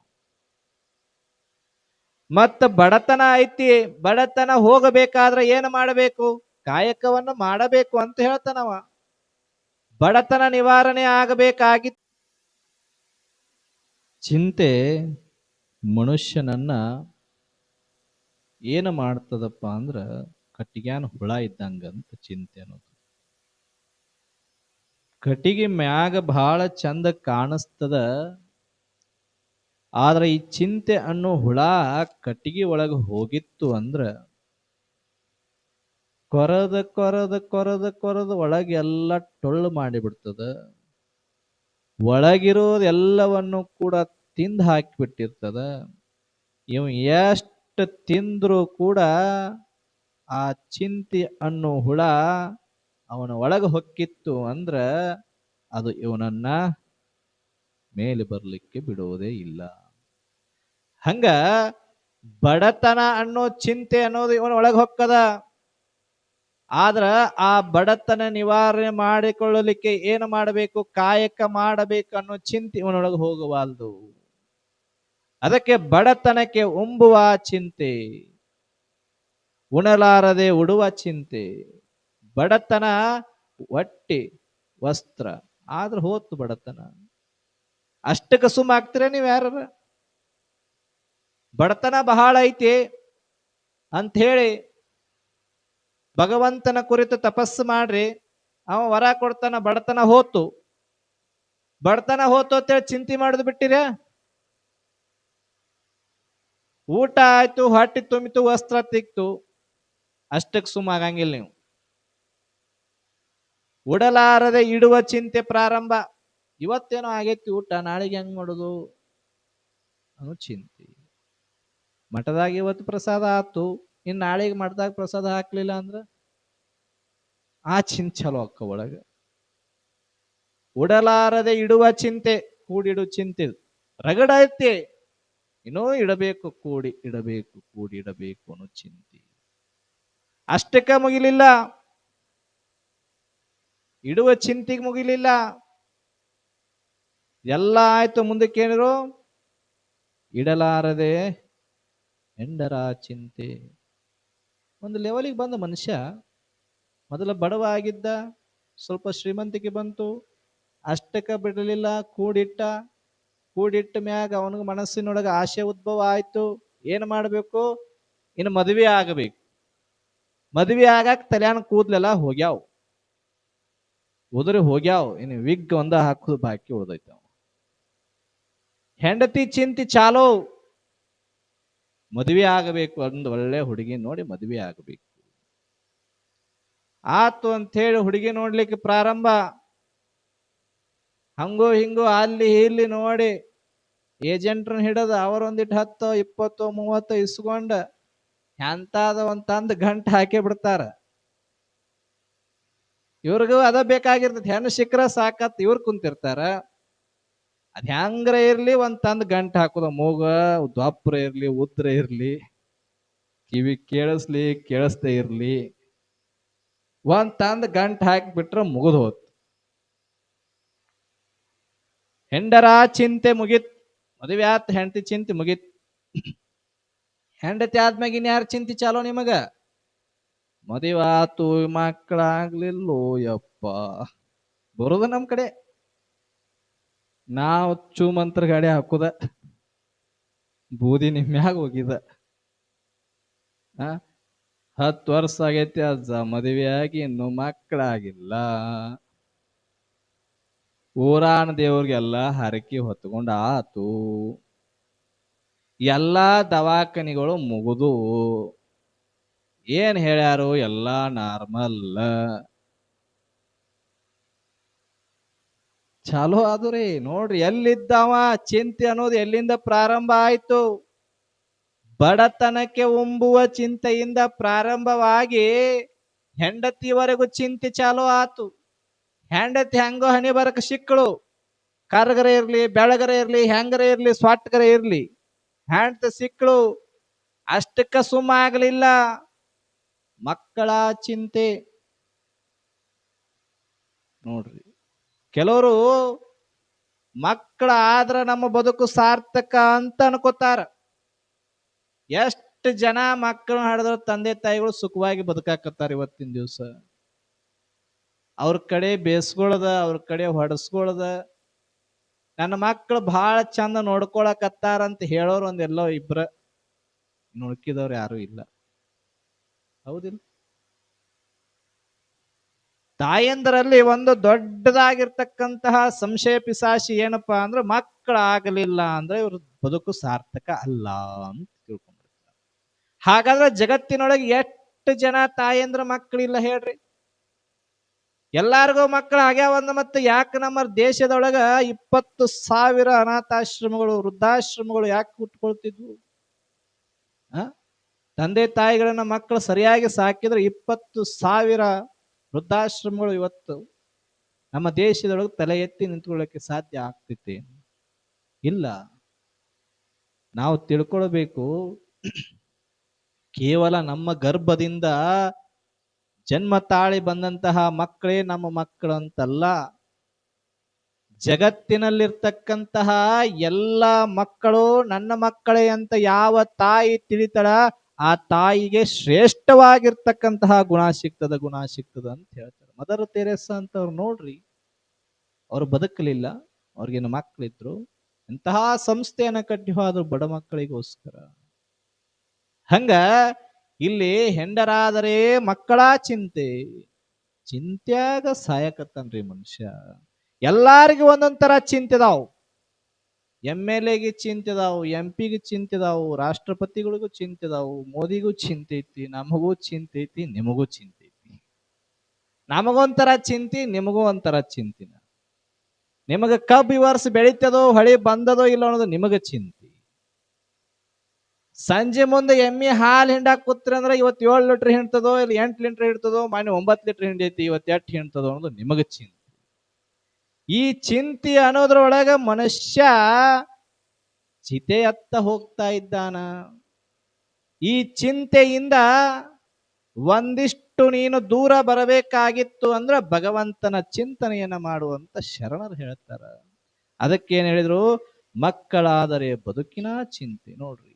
ಮತ್ತ ಬಡತನ ಐತಿ, ಬಡತನ ಹೋಗಬೇಕಾದ್ರೆ ಏನು ಮಾಡಬೇಕು? ಕಾಯಕವನ್ನು ಮಾಡಬೇಕು ಅಂತ ಹೇಳ್ತಾನವ. ಬಡತನ ನಿವಾರಣೆ ಆಗಬೇಕಾಗಿ ಚಿಂತೆ ಮನುಷ್ಯನನ್ನ ಏನು ಮಾಡ್ತದಪ್ಪ ಅಂದ್ರ ಕಟ್ಟಿಗ್ಯಾನ ಹುಳ ಇದ್ದಂಗಂತ ಚಿಂತೆ ಅನ್ನೋದು. ಕಟ್ಟಿಗೆ ಮ್ಯಾಗ ಬಹಳ ಚಂದ ಕಾಣಿಸ್ತದ, ಆದ್ರೆ ಈ ಚಿಂತೆ ಅನ್ನೋ ಹುಳ ಕಟ್ಟಿಗೆ ಒಳಗ ಹೋಗಿತ್ತು ಅಂದ್ರ ಕೊರದ ಕೊರದ ಕೊರದ ಕೊರದ ಒಳಗೆಲ್ಲ ಟೊಳ್ಳು ಮಾಡಿಬಿಡ್ತದ. ಒಳಗಿರೋದೆಲ್ಲವನ್ನು ಕೂಡ ತಿಂದು ಹಾಕಿಬಿಟ್ಟಿರ್ತದ. ಇವ್ ಎಷ್ಟು ತಿಂದ್ರು ಕೂಡ ಆ ಚಿಂತೆ ಅನ್ನೋ ಹುಳ ಅವನ ಒಳಗ ಹೊಕ್ಕಿತ್ತು ಅಂದ್ರ ಅದು ಇವನನ್ನ ಮೇಲೆ ಬರ್ಲಿಕ್ಕೆ ಬಿಡುವುದೇ ಇಲ್ಲ. ಹಂಗ ಬಡತನ ಅನ್ನೋ ಚಿಂತೆ ಅನ್ನೋದು ಇವನ ಒಳಗ ಹೊಕ್ಕದ. ಆದ್ರ ಆ ಬಡತನ ನಿವಾರಣೆ ಮಾಡಿಕೊಳ್ಳಲಿಕ್ಕೆ ಏನು ಮಾಡಬೇಕು? ಕಾಯಕ ಮಾಡಬೇಕು ಅನ್ನೋ ಚಿಂತೆ ಇವನೊಳಗೆ ಹೋಗಬಾರದು. ಅದಕ್ಕೆ ಬಡತನಕ್ಕೆ ಉಂಬುವ ಚಿಂತೆ, ಉಣಲಾರದೆ ಉಡುವ ಚಿಂತೆ. ಬಡತನ ಹೊಟ್ಟಿ ವಸ್ತ್ರ ಆದ್ರೆ ಹೋತು ಬಡತನ. ಅಷ್ಟಕ್ಕೆ ಸುಮ್ಮ ಆಗ್ತೀರ ನೀವ್ ಯಾರ? ಬಡತನ ಬಹಳ ಐತಿ ಅಂತ ಹೇಳಿ ಭಗವಂತನ ಕುರಿತು ತಪಸ್ಸು ಮಾಡ್ರಿ, ಅವ ವರ ಕೊಡ್ತಾನ. ಬಡತನ ಹೋತು ಅಂತೇಳಿ ಚಿಂತೆ ಮಾಡುದು ಬಿಟ್ಟಿರ? ಊಟ ಆಯ್ತು, ಹೊಟ್ಟಿ ತುಂಬಿತು, ವಸ್ತ್ರ ತಿಕ್ತು, ಅಷ್ಟಕ್ಕೆ ಸುಮ್ಮ ಆಗಂಗಿಲ್ಲ ನೀವು. ಉಡಲಾರದೆ ಇಡುವ ಚಿಂತೆ ಪ್ರಾರಂಭ. ಇವತ್ತೇನೋ ಆಗೈತಿ ಊಟ, ನಾಳೆಗೆ ಹೆಂಗ್ ಮಾಡುದು ಅನ್ನೋ ಚಿಂತೆ. ಮಠದಾಗ ಇವತ್ತು ಪ್ರಸಾದ ಆತು, ಇನ್ ನಾಳೆಗೆ ಮಠದಾಗ ಪ್ರಸಾದ ಹಾಕ್ಲಿಲ್ಲ ಅಂದ್ರ ಆ ಚಿಂತೆ ಚಲೋ ಅಕ್ಕ ಒಳಗ. ಉಡಲಾರದೆ ಇಡುವ ಚಿಂತೆ, ಕೂಡಿಡು ಚಿಂತೆ ರಗಡ ಐತಿ. ಇನ್ನೂ ಇಡಬೇಕು, ಕೂಡಿ ಇಡಬೇಕು ಅನ್ನೋ ಚಿಂತೆ. ಅಷ್ಟಕ್ಕ ಮುಗಿಲಿಲ್ಲ, ಇಡುವ ಚಿಂತೆಗೆ ಮುಗಿಲಿಲ್ಲ. ಎಲ್ಲ ಆಯ್ತು, ಮುಂದಕ್ಕೇನಿರು? ಇಡಲಾರದೆ ಹೆಂಡರ ಚಿಂತೆ. ಒಂದು ಲೆವೆಲಿಗೆ ಬಂದ ಮನುಷ್ಯ, ಮೊದಲ ಬಡವ ಆಗಿದ್ದ, ಸ್ವಲ್ಪ ಶ್ರೀಮಂತಿಕೆ ಬಂತು, ಅಷ್ಟಕ್ಕ ಬಿಡಲಿಲ್ಲ, ಕೂಡಿಟ್ಟ ಮ್ಯಾಗ ಅವನಿಗೆ ಮನಸ್ಸಿನೊಳಗೆ ಆಶೆ ಉದ್ಭವ ಆಯ್ತು. ಏನ್ ಮಾಡ್ಬೇಕು? ಇನ್ನು ಮದುವೆ ಆಗಬೇಕು. ಮದುವೆ ಆಗಾಕ ತಲೆಯಾನ ಕೂದ್ಲೆಲ್ಲ ಹೋಗ್ಯಾವ್, ಉದುರಿ ಹೋಗ್ಯಾವ್. ಇನ್ನು ವಿಗ್ ಒಂದ ಹಾಕುದು ಬಾಕಿ ಉಳ್ದೈತೆ. ಹೆಂಡತಿ ಚಿಂತೆ ಚಾಲೋ, ಮದುವೆ ಆಗಬೇಕು, ಒಂದು ಒಳ್ಳೆ ಹುಡುಗಿ ನೋಡಿ ಮದುವೆ ಆಗಬೇಕು. ಆತು ಅಂತ ಹೇಳಿ ಹುಡುಗಿ ನೋಡ್ಲಿಕ್ಕೆ ಪ್ರಾರಂಭ. ಹಂಗೋ ಹಿಂಗೋ ಅಲ್ಲಿ ಇಲ್ಲಿ ನೋಡಿ ಏಜೆಂಟ್ರನ್ನ ಹಿಡದ ಅವರೊಂದಿಟ್ಟು 10, 20, 30 ಇಸ್ಕೊಂಡ ಎಂತಾದ ಒಂದ್ ಗಂಟೆ ಹಾಕಿ ಬಿಡ್ತಾರ. ಇವ್ರಿಗೂ ಅದ ಬೇಕಾಗಿರ್ತೈತಿ, ಹೆಣ್ಣು ಸಿಕ್ಕ್ರ ಸಾಕತ್ ಇವ್ರು ಕುಂತಿರ್ತಾರ. ಅದ್ ಹೆಂಗ್ರ ಇರ್ಲಿ ಒಂದ್ ಗಂಟೆ ಹಾಕುದ. ಮೂಗ ದ್ವಾಪ್ರ ಇರ್ಲಿ, ಉದ್ರ ಇರ್ಲಿ, ಕಿವಿ ಕೇಳಿಸ್ದೇ ಇರ್ಲಿ, ಒಂದ್ ಗಂಟೆ ಹಾಕಿಬಿಟ್ರ ಮುಗಿದು ಹೋತ್. ಹೆಂಡರ ಚಿಂತೆ ಮುಗಿತ್. ಮದುವೆ ಆತ್, ಹೆಂಡತಿ ಚಿಂತೆ ಮುಗಿತ್. ಹೆಂಡತಿ ಆದ್ಮ್ಯಾಗ ಇನ್ಯಾರ ಚಿಂತೆ ಚಾಲೋ ನಿಮಗ? ಮದುವೆ ಆತು, ಮಕ್ಕಳಾಗ್ಲಿಲ್ಲೋ ಯಪ್ಪ. ಬರುದ ನಮ್ ಕಡೆ ನಾವು ಚೂಮಂತ್ರ ಗಾಡಿ ಹಾಕುದ, ಬೂದಿ ನಿಮ್ಮ್ಯಾಗ ಹೋಗಿದ. 10 ವರ್ಷ ಆಗೈತಿ ಅಜ್ಜ ಮದುವೆಯಾಗಿ, ಇನ್ನು ಮಕ್ಕಳಾಗಿಲ್ಲ. ಊರಾಣ ದೇವ್ರಿಗೆಲ್ಲ ಹರಕೆ ಹೊತ್ಕೊಂಡ ಆತು, ಎಲ್ಲಾ ದವಾಖಾನಿಗಳು ಮುಗುದು. ಏನ್ ಹೇಳ್ಯಾರು? ಎಲ್ಲಾ ನಾರ್ಮಲ್. ಚಾಲೋ ಆದ್ರಿ ನೋಡ್ರಿ. ಎಲ್ಲಿದ್ದಾವ ಚಿಂತೆ ಅನ್ನೋದು? ಎಲ್ಲಿಂದ ಪ್ರಾರಂಭ ಆಯ್ತು? ಬಡತನಕ್ಕೆ ಉಂಬುವ ಚಿಂತೆಯಿಂದ ಪ್ರಾರಂಭವಾಗಿ ಹೆಂಡತಿವರೆಗೂ ಚಿಂತೆ ಚಾಲೋ ಆತು. ಹೆಂಡತಿ ಹೆಂಗೋ ಹನಿ ಬರಕ ಸಿಕ್ಕಳು, ಕರ್ಗರ ಇರ್ಲಿ, ಬೆಳಗರ ಇರ್ಲಿ, ಹೆಂಗರ ಇರ್ಲಿ, ಸ್ವಾಟ್ಗರ ಇರ್ಲಿ, ಹೆಂಡತಿ ಸಿಕ್ಕಳು. ಅಷ್ಟಕ್ಕ ಸುಮ್ಮ ಆಗಲಿಲ್ಲ, ಮಕ್ಕಳ ಚಿಂತೆ. ನೋಡ್ರಿ, ಕೆಲವರು ಮಕ್ಕಳ ಆದ್ರ ನಮ್ಮ ಬದುಕು ಸಾರ್ಥಕ ಅಂತ ಅನ್ಕೋತಾರ. ಎಷ್ಟು ಜನ ಮಕ್ಕಳು ಹಡಿದ್ರು ತಂದೆ ತಾಯಿಗಳು ಸುಖವಾಗಿ ಬದುಕಾಕತ್ತಾರ ಇವತ್ತಿನ ದಿವಸ. ಅವ್ರ ಕಡೆ ಬೇಸ್ಗೊಳದ, ಅವ್ರ ಕಡೆ ಹೊಡಸ್ಕೊಳದ, ನನ್ನ ಮಕ್ಕಳು ಬಹಳ ಚಂದ ನೋಡ್ಕೊಳಕತ್ತಾರ ಅಂತ ಹೇಳೋರು ಒಂದೆಲ್ಲೋ ಇಬ್ರ, ನೋಡ್ಕಿದವ್ರು ಯಾರು ಇಲ್ಲ. ಹೌದಿಲ್ಲ? ತಾಯಂದರಲ್ಲಿ ಒಂದು ದೊಡ್ಡದಾಗಿರ್ತಕ್ಕಂತಹ ಸಂಶಯ ಪಿಸಾಶಿ ಏನಪ್ಪಾ ಅಂದ್ರೆ ಮಕ್ಕಳಾಗಲಿಲ್ಲ ಅಂದ್ರೆ ಇವ್ರ ಬದುಕು ಸಾರ್ಥಕ ಅಲ್ಲ ಅಂತ ತಿಳ್ಕೊಂಡಿರ್ತಾರೆ. ಹಾಗಾದ್ರೆ ಜಗತ್ತಿನೊಳಗೆ ಎಷ್ಟು ಜನ ತಾಯಂದ್ರ ಮಕ್ಕಳಿಲ್ಲ ಹೇಳ್ರಿ? ಎಲ್ಲಾರ್ಗೂ ಮಕ್ಕಳು ಆಗ್ಯಾವಂದ ಮತ್ತೆ ಯಾಕೆ ನಮ್ಮ ದೇಶದೊಳಗ 20,000 ಅನಾಥಾಶ್ರಮಗಳು, ವೃದ್ಧಾಶ್ರಮಗಳು ಯಾಕೆ ಹುಟ್ಕೊಳ್ತಿದ್ವು? ತಂದೆ ತಾಯಿಗಳನ್ನ ಮಕ್ಕಳು ಸರಿಯಾಗಿ ಸಾಕಿದ್ರೆ 20,000 ವೃದ್ಧಾಶ್ರಮಗಳು ಇವತ್ತು ನಮ್ಮ ದೇಶದೊಳಗೆ ತಲೆ ಎತ್ತಿ ನಿಂತ್ಕೊಳ್ಳಕ್ಕೆ ಸಾಧ್ಯ ಆಗ್ತೈತಿ? ಇಲ್ಲ. ನಾವು ತಿಳ್ಕೊಳ್ಬೇಕು, ಕೇವಲ ನಮ್ಮ ಗರ್ಭದಿಂದ ಜನ್ಮ ತಾಳಿ ಬಂದಂತಹ ಮಕ್ಕಳೇ ನಮ್ಮ ಮಕ್ಕಳು ಅಂತಲ್ಲ. ಜಗತ್ತಿನಲ್ಲಿರ್ತಕ್ಕಂತಹ ಎಲ್ಲ ಮಕ್ಕಳು ನನ್ನ ಮಕ್ಕಳೇ ಅಂತ ಯಾವ ತಾಯಿ ತಿಳಿತಾಳ ಆ ತಾಯಿಗೆ ಶ್ರೇಷ್ಠವಾಗಿರ್ತಕ್ಕಂತಹ ಗುಣ ಸಿಗ್ತದ ಅಂತ ಹೇಳ್ತಾರೆ. ಮದರ್ ತೆರೇಸಾ ಅಂತ ಅವ್ರು ನೋಡ್ರಿ, ಅವ್ರು ಬದುಕಲಿಲ್ಲ, ಅವ್ರಿಗೇನು ಮಕ್ಕಳಿದ್ರು, ಎಂತಹ ಸಂಸ್ಥೆಯನ್ನ ಕಟ್ಟಿ ಹೋದ್ರು ಬಡ ಮಕ್ಕಳಿಗೋಸ್ಕರ. ಹಂಗ ಇಲ್ಲಿ ಹೆಂಡರಾದರೆ ಮಕ್ಕಳ ಚಿಂತ್ಯಾಗ ಸಾಯಕತ್ತನ್ರಿ ಮನುಷ್ಯ. ಎಲ್ಲಾರಿಗೂ ಒಂದೊಂದ್ ತರ ಚಿಂತೆದಾವು. MLA ಚಿಂತೆದಾವು, MP ಚಿಂತೆದಾವು, ರಾಷ್ಟ್ರಪತಿಗಳಿಗೂ ಚಿಂತೆದಾವು, ಮೋದಿಗೂ ಚಿಂತೆ ಐತಿ, ನಮಗೂ ಚಿಂತೆ ಐತಿ, ನಿಮಗೂ ಚಿಂತೆ ಐತಿ. ನಮಗೊಂಥರ ಚಿಂತಿ, ನಿಮಗೂ ಒಂಥರ ಚಿಂತಿನ. ನಿಮಗ ಕಬ್ಬು ಈ ವರ್ಷ ಬೆಳೀತದೋ ಹೊಳಿ ಬಂದದೋ ಇಲ್ಲ ಅನ್ನೋದು ನಿಮಗ ಚಿಂತಿ. ಸಂಜೆ ಮುಂದೆ ಎಮ್ಮಿ ಹಾಲು ಹಿಂಡಾಕ್ ಕೂತ್ರಿ ಅಂದ್ರೆ ಇವತ್ತು 7 ಲೀಟರ್ ಹಿಂಡ್ತದೋ ಇಲ್ಲ 8 ಲೀಟರ್ ಹಿಡ್ತದೋ, ಮೊನ್ನೆ 9 ಲೀಟರ್ ಹಿಂಡೈತಿ, ಇವತ್ತು 8 ಹಿಂಡ್ತದೋ ಅನ್ನೋದು ನಿಮಗ ಚಿಂತಿ. ಈ ಚಿಂತೆ ಅನ್ನೋದ್ರೊಳಗ ಮನುಷ್ಯ ಚಿತೆಯತ್ತ ಹೋಗ್ತಾ ಇದ್ದಾನ. ಈ ಚಿಂತೆಯಿಂದ ಒಂದಿಷ್ಟು ನೀನು ದೂರ ಬರಬೇಕಾಗಿತ್ತು ಅಂದ್ರೆ ಭಗವಂತನ ಚಿಂತನೆಯನ್ನ ಮಾಡುವಂತ ಶರಣರು ಹೇಳ್ತಾರ. ಅದಕ್ಕೇನ್ ಹೇಳಿದ್ರು? ಮಕ್ಕಳಾದರೆ ಬದುಕಿನ ಚಿಂತೆ. ನೋಡ್ರಿ,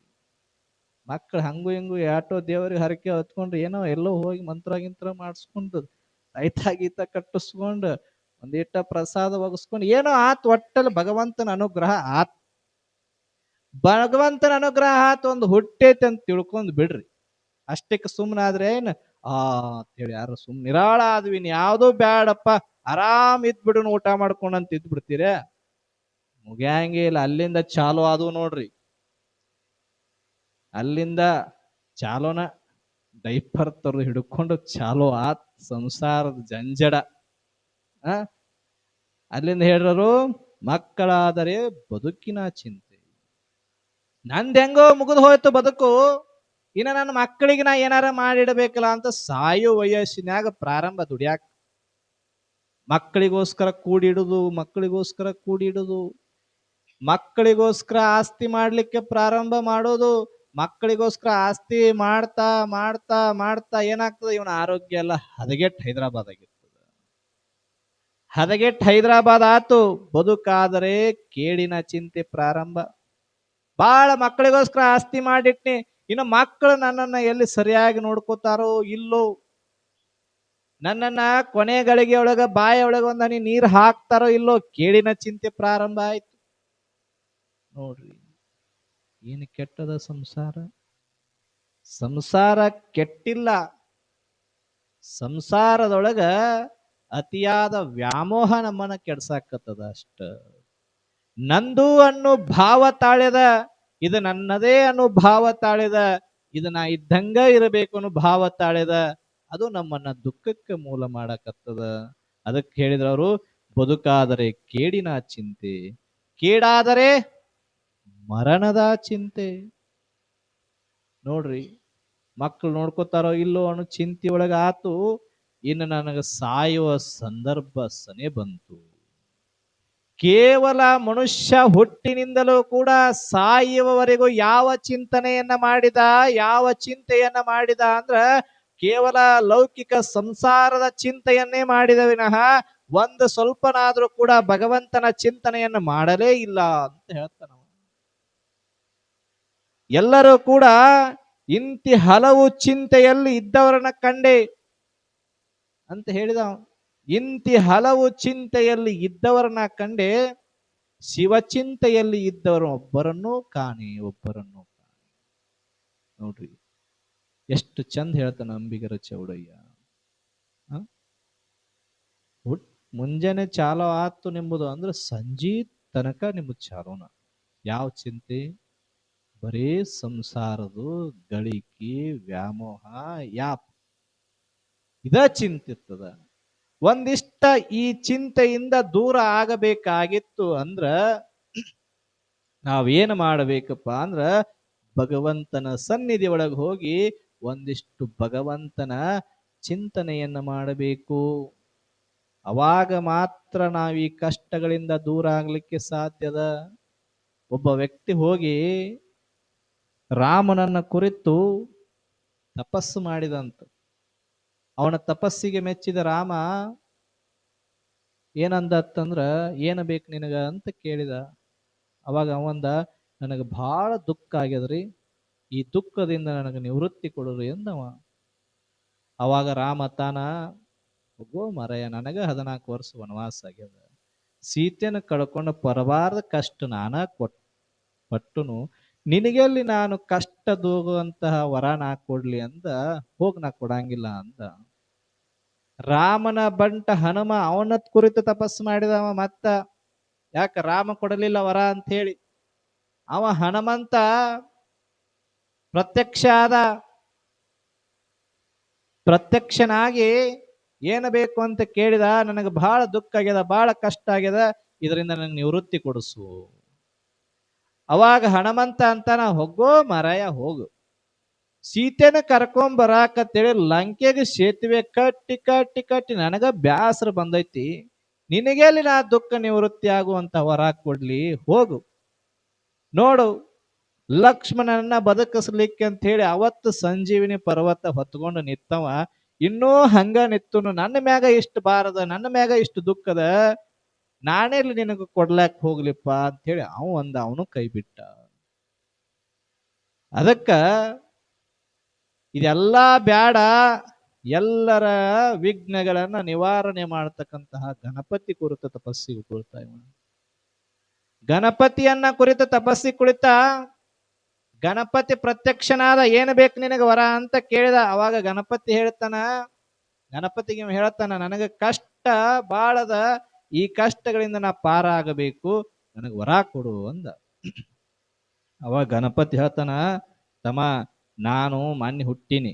ಮಕ್ಕಳು ಹಂಗು ಹಿಂಗು ಯಾಟೋ ದೇವರಿಗೆ ಹರಕೆ ಹೊತ್ಕೊಂಡು ಏನೋ ಎಲ್ಲೋ ಹೋಗಿ ಮಂತ್ರ ಗಿಂತ್ರ ಮಾಡಿಸ್ಕೊಂಡು ರೈತ ಗೀತ ಕಟ್ಟಿಸ್ಕೊಂಡು ಒಂದಿಟ್ಟ ಪ್ರಸಾದ ಒಗಸ್ಕೊಂಡು ಏನೋ ಆತ್, ಒಟ್ಟಲ್ಲಿ ಭಗವಂತನ ಅನುಗ್ರಹ ಆತ್. ಭಗವಂತನ ಅನುಗ್ರಹ ಆತ್, ಒಂದು ಹುಟ್ಟೈತೆ ಅಂತ ತಿಳ್ಕೊಂಡ್ ಬಿಡ್ರಿ. ಅಷ್ಟಕ್ಕೆ ಸುಮ್ಮನಾದ್ರೆ ಏನ್ ಅಂತೇಳಿ ಯಾರು ಸುಮ್ಮನೆ ನಿರಾಳ ಆದ್ವಿ, ಯಾವ್ದೋ ಬ್ಯಾಡಪ್ಪ ಆರಾಮ್ ಇದ್ಬಿಡು ಊಟ ಮಾಡ್ಕೊಂಡಂತ ಇದ್ಬಿಡ್ತೀರ? ಮುಗ್ಯಾಂಗೆ ಇಲ್ಲ. ಅಲ್ಲಿಂದ ಚಾಲು ಆದವು ನೋಡ್ರಿ, ಅಲ್ಲಿಂದ ಚಾಲೋನ ಡೈಪರ್ ತರದು ಹಿಡ್ಕೊಂಡು ಚಾಲೋ ಆತ್ ಸಂಸಾರದ ಜಂಜಡ. ಅಲ್ಲಿಂದ ಹೇಳಿದ್ರು ಮಕ್ಕಳಾದರೆ ಬದುಕಿನ ಚಿಂತೆ. ನಂದ್ ಹೆಂಗೋ ಮುಗಿದು ಹೋಯ್ತು ಬದುಕು, ಇನ್ನ ನನ್ನ ಮಕ್ಕಳಿಗೆ ನಾ ಏನಾರ ಮಾಡಿಡ್ಬೇಕಲ್ಲ ಅಂತ ಸಾಯೋ ವಯಸ್ಸಿನಾಗ ಪ್ರಾರಂಭ ದುಡಿಯಾಕ. ಮಕ್ಕಳಿಗೋಸ್ಕರ ಕೂಡಿಡುದು, ಮಕ್ಕಳಿಗೋಸ್ಕರ ಆಸ್ತಿ ಮಾಡ್ಲಿಕ್ಕೆ ಪ್ರಾರಂಭ ಮಾಡೋದು. ಮಕ್ಕಳಿಗೋಸ್ಕರ ಆಸ್ತಿ ಮಾಡ್ತಾ ಮಾಡ್ತಾ ಮಾಡ್ತಾ ಏನಾಗ್ತದೆ, ಇವನ ಆರೋಗ್ಯ ಎಲ್ಲ ಹದಗೆಟ್ಟು ಹೈದರಾಬಾದ್ ಆತು. ಬದುಕಾದರೆ ಕೇಡಿನ ಚಿಂತೆ ಪ್ರಾರಂಭ. ಬಾಳ ಮಕ್ಕಳಿಗೋಸ್ಕರ ಆಸ್ತಿ ಮಾಡಿಟ್ನಿ, ಇನ್ನು ಮಕ್ಕಳು ನನ್ನನ್ನ ಎಲ್ಲಿ ಸರಿಯಾಗಿ ನೋಡ್ಕೋತಾರೋ ಇಲ್ಲೋ, ನನ್ನನ್ನ ಕೊನೆ ಗಳಿಗೆ ಒಳಗ ಬಾಯ ಒಳಗ ಒಂದ್ ಹನಿ ನೀರ್ ಹಾಕ್ತಾರೋ ಇಲ್ಲೋ, ಕೇಡಿನ ಚಿಂತೆ ಪ್ರಾರಂಭ ಆಯ್ತು. ನೋಡ್ರಿ, ಏನು ಕೆಟ್ಟದ ಸಂಸಾರ. ಸಂಸಾರ ಕೆಟ್ಟಿಲ್ಲ, ಸಂಸಾರದೊಳಗ ಅತಿಯಾದ ವ್ಯಾಮೋಹ ನಮ್ಮನ್ನ ಕೆಡ್ಸಾಕತ್ತದ ಅಷ್ಟ. ನಂದು ಅನ್ನೋ ಭಾವ ತಾಳ್ಯದ, ಇದು ನನ್ನದೇ ಅನ್ನೋ ಭಾವ ತಾಳ್ಯದ, ಇದು ನಾ ಇದ್ದಂಗ ಇರಬೇಕು ಅನ್ನೋ ಭಾವ ತಾಳ್ಯದ, ಅದು ನಮ್ಮನ್ನ ದುಃಖಕ್ಕೆ ಮೂಲ ಮಾಡಕತ್ತದ. ಅದಕ್ಕೆ ಹೇಳಿದ್ರು ಅವರು, ಬದುಕಾದರೆ ಕೇಡಿನ ಚಿಂತೆ, ಕೇಡಾದರೆ ಮರಣದ ಚಿಂತೆ. ನೋಡ್ರಿ, ಮಕ್ಕಳು ನೋಡ್ಕೋತಾರೋ ಇಲ್ಲೋ ಅನ್ನೋ ಚಿಂತೆ ಒಳಗ ಆತು, ಇನ್ನು ನನಗ ಸಾಯುವ ಸಂದರ್ಭ ಸನೆ ಬಂತು. ಕೇವಲ ಮನುಷ್ಯ ಹುಟ್ಟಿನಿಂದಲೂ ಕೂಡ ಸಾಯುವವರೆಗೂ ಯಾವ ಚಿಂತೆಯನ್ನ ಮಾಡಿದ ಅಂದ್ರ ಕೇವಲ ಲೌಕಿಕ ಸಂಸಾರದ ಚಿಂತೆಯನ್ನೇ ಮಾಡಿದ ವಿನಃ ಒಂದು ಸ್ವಲ್ಪನಾದ್ರೂ ಕೂಡ ಭಗವಂತನ ಚಿಂತನೆಯನ್ನು ಮಾಡಲೇ ಇಲ್ಲ ಅಂತ ಹೇಳ್ತಾನ. ಎಲ್ಲರೂ ಕೂಡ ಇಂತಿ ಹಲವು ಚಿಂತೆಯಲ್ಲಿ ಇದ್ದವರನ್ನ ಕಂಡೆ ಅಂತ ಹೇಳಿದ ಅವ. ಇಂತಿ ಹಲವು ಚಿಂತೆಯಲ್ಲಿ ಇದ್ದವರನ್ನ ಕಂಡೆ, ಶಿವಚಿಂತೆಯಲ್ಲಿ ಇದ್ದವರು ಒಬ್ಬರನ್ನೂ ಕಾಣೆ, ಒಬ್ಬರನ್ನೂ ಕಾಣೆ. ನೋಡ್ರಿ ಎಷ್ಟು ಚಂದ ಹೇಳ್ತಾನ ಅಂಬಿಗರ ಚೌಡಯ್ಯ. ಮುಂಜಾನೆ ಚಾಲೋ ಆತು ನಿಂಬುದು ಅಂದ್ರೆ ಸಂಜೆ ತನಕ ನಿಂಬುದು ಚಾಲೋನ. ಯಾವ ಚಿಂತೆ? ಬರೇ ಸಂಸಾರದು ಗಳಿಕೆ ವ್ಯಾಮೋಹ ಯಾಪ್ ಇದ ಚಿಂತಿರ್ತದ. ಒಂದಿಷ್ಟ ಈ ಚಿಂತೆಯಿಂದ ದೂರ ಆಗಬೇಕಾಗಿತ್ತು ಅಂದ್ರ ನಾವೇನು ಮಾಡಬೇಕಪ್ಪ ಅಂದ್ರ ಭಗವಂತನ ಸನ್ನಿಧಿ ಒಳಗೆ ಹೋಗಿ ಒಂದಿಷ್ಟು ಭಗವಂತನ ಚಿಂತನೆಯನ್ನ ಮಾಡಬೇಕು. ಅವಾಗ ಮಾತ್ರ ನಾವು ಈ ಕಷ್ಟಗಳಿಂದ ದೂರ ಆಗ್ಲಿಕ್ಕೆ ಸಾಧ್ಯದ. ಒಬ್ಬ ವ್ಯಕ್ತಿ ಹೋಗಿ ರಾಮನನ್ನ ಕುರಿತು ತಪಸ್ಸು ಮಾಡಿದಂತ. ಅವನ ತಪಸ್ಸಿಗೆ ಮೆಚ್ಚಿದ ರಾಮ ಏನಂದತ್ತಂದ್ರ, ಏನ ಬೇಕು ನಿನಗ ಅಂತ ಕೇಳಿದ. ಅವಾಗ ಅವಂದ, ನನಗೆ ಬಹಳ ದುಃಖ ಆಗ್ಯದ್ರಿ, ಈ ದುಃಖದಿಂದ ನನಗೆ ನಿವೃತ್ತಿ ಕೊಡ್ರಿ ಎಂದವ. ಅವಾಗ ರಾಮ ತಾನ, ಹೋಗೋ ಮರಯ್ಯ, ನನಗ 14 ವರ್ಷ ವನವಾಸ ಆಗ್ಯದ, ಸೀತೆನ ಕಳ್ಕೊಂಡು ಪರಬಾರದ ಕಷ್ಟ ನಾನ ಪಟ್ಟುನು, ನಿನಗೆಲ್ಲಿ ನಾನು ಕಷ್ಟ ದೂಗುವಂತಹ ವರ ನಾ ಕೊಡ್ಲಿ ಅಂದ, ಹೋಗ್ ನಾ ಕೊಡಂಗಿಲ್ಲ ಅಂದ. ರಾಮನ ಬಂಟ ಹನುಮ ಅವನ ಕುರಿತು ತಪಸ್ಸು ಮಾಡಿದವ ಮತ್ತ. ಯಾಕ ರಾಮ ಕೊಡಲಿಲ್ಲ ವರ ಅಂತ ಹೇಳಿ. ಅವ ಹನುಮಂತ ಪ್ರತ್ಯಕ್ಷ ಆದ. ಪ್ರತ್ಯಕ್ಷನಾಗಿ ಏನು ಬೇಕು ಅಂತ ಕೇಳಿದ, ನನಗೆ ಬಹಳ ದುಃಖ ಆಗ್ಯದ, ಬಹಳ ಕಷ್ಟ ಆಗ್ಯದ, ಇದರಿಂದ ನನಗೆ ನಿವೃತ್ತಿ ಕೊಡಿಸು. ಅವಾಗ ಹನುಮಂತ ಅಂತಾನ, ಹೋಗೋ ಮರಯ ಹೋಗು, ಸೀತೆನ ಕರ್ಕೊಂಡ್ ಬರಾಕತ್ತೇಳಿ ಲಂಕೆಗೆ ಸೇತುವೆ ಕಟ್ಟಿ ಕಟ್ಟಿ ಕಟ್ಟಿ ನನಗ ಬ್ಯಾಸರ ಬಂದೈತಿ, ನಿನಗೆಲ್ಲಿ ನಾ ದುಃಖ ನಿವೃತ್ತಿ ಆಗುವಂತ ವರ ಕೊಡ್ಲಿ, ಹೋಗು ನೋಡು. ಲಕ್ಷ್ಮಣನನ್ನ ಬದುಕಿಸ್ಲಿಕ್ಕೆ ಅಂತ ಹೇಳಿ ಅವತ್ತು ಸಂಜೀವಿನಿ ಪರ್ವತ ಹೊತ್ಕೊಂಡು ನಿತ್ತವ, ಇನ್ನೂ ಹಂಗ ನಿತ್ತನು, ನನ್ನ ಮ್ಯಾಗ ಇಷ್ಟು ಬಾರದ, ನನ್ನ ಮ್ಯಾಗ ಇಷ್ಟು ದುಃಖದ, ನಾನೆಲ್ಲಿ ನಿನಗ ಕೊಡ್ಲಾಕ್ ಹೋಗ್ಲಿಪ್ಪ ಅಂತ ಹೇಳಿ ಅವನು ಕೈ ಬಿಟ್ಟ. ಅದಕ್ಕ ಇದೆಲ್ಲ ಬ್ಯಾಡ, ಎಲ್ಲರ ವಿಘ್ನಗಳನ್ನ ನಿವಾರಣೆ ಮಾಡತಕ್ಕಂತಹ ಗಣಪತಿ ಕುರಿತ ತಪಸ್ಸಿಗೆ ಕುಳಿತ. ಗಣಪತಿಯನ್ನ ಕುರಿತ ತಪಸ್ಸಿಗೆ ಕುಳಿತ. ಗಣಪತಿ ಪ್ರತ್ಯಕ್ಷನಾದ, ಏನು ಬೇಕು ನಿನಗೆ ವರ ಅಂತ ಕೇಳಿದ. ಅವಾಗ ಗಣಪತಿ ಹೇಳ್ತಾನ, ನನಗೆ ಕಷ್ಟ ಬಾಳದ, ಈ ಕಷ್ಟಗಳಿಂದ ನಾ ಪಾರಾಗಬೇಕು, ನನಗೆ ವರ ಕೊಡು ಅಂದ. ಅವಾಗ ಗಣಪತಿ ಹೇಳ್ತಾನ, ತಮ್ಮ ನಾನು ಮೊನ್ನೆ ಹುಟ್ಟಿನಿ,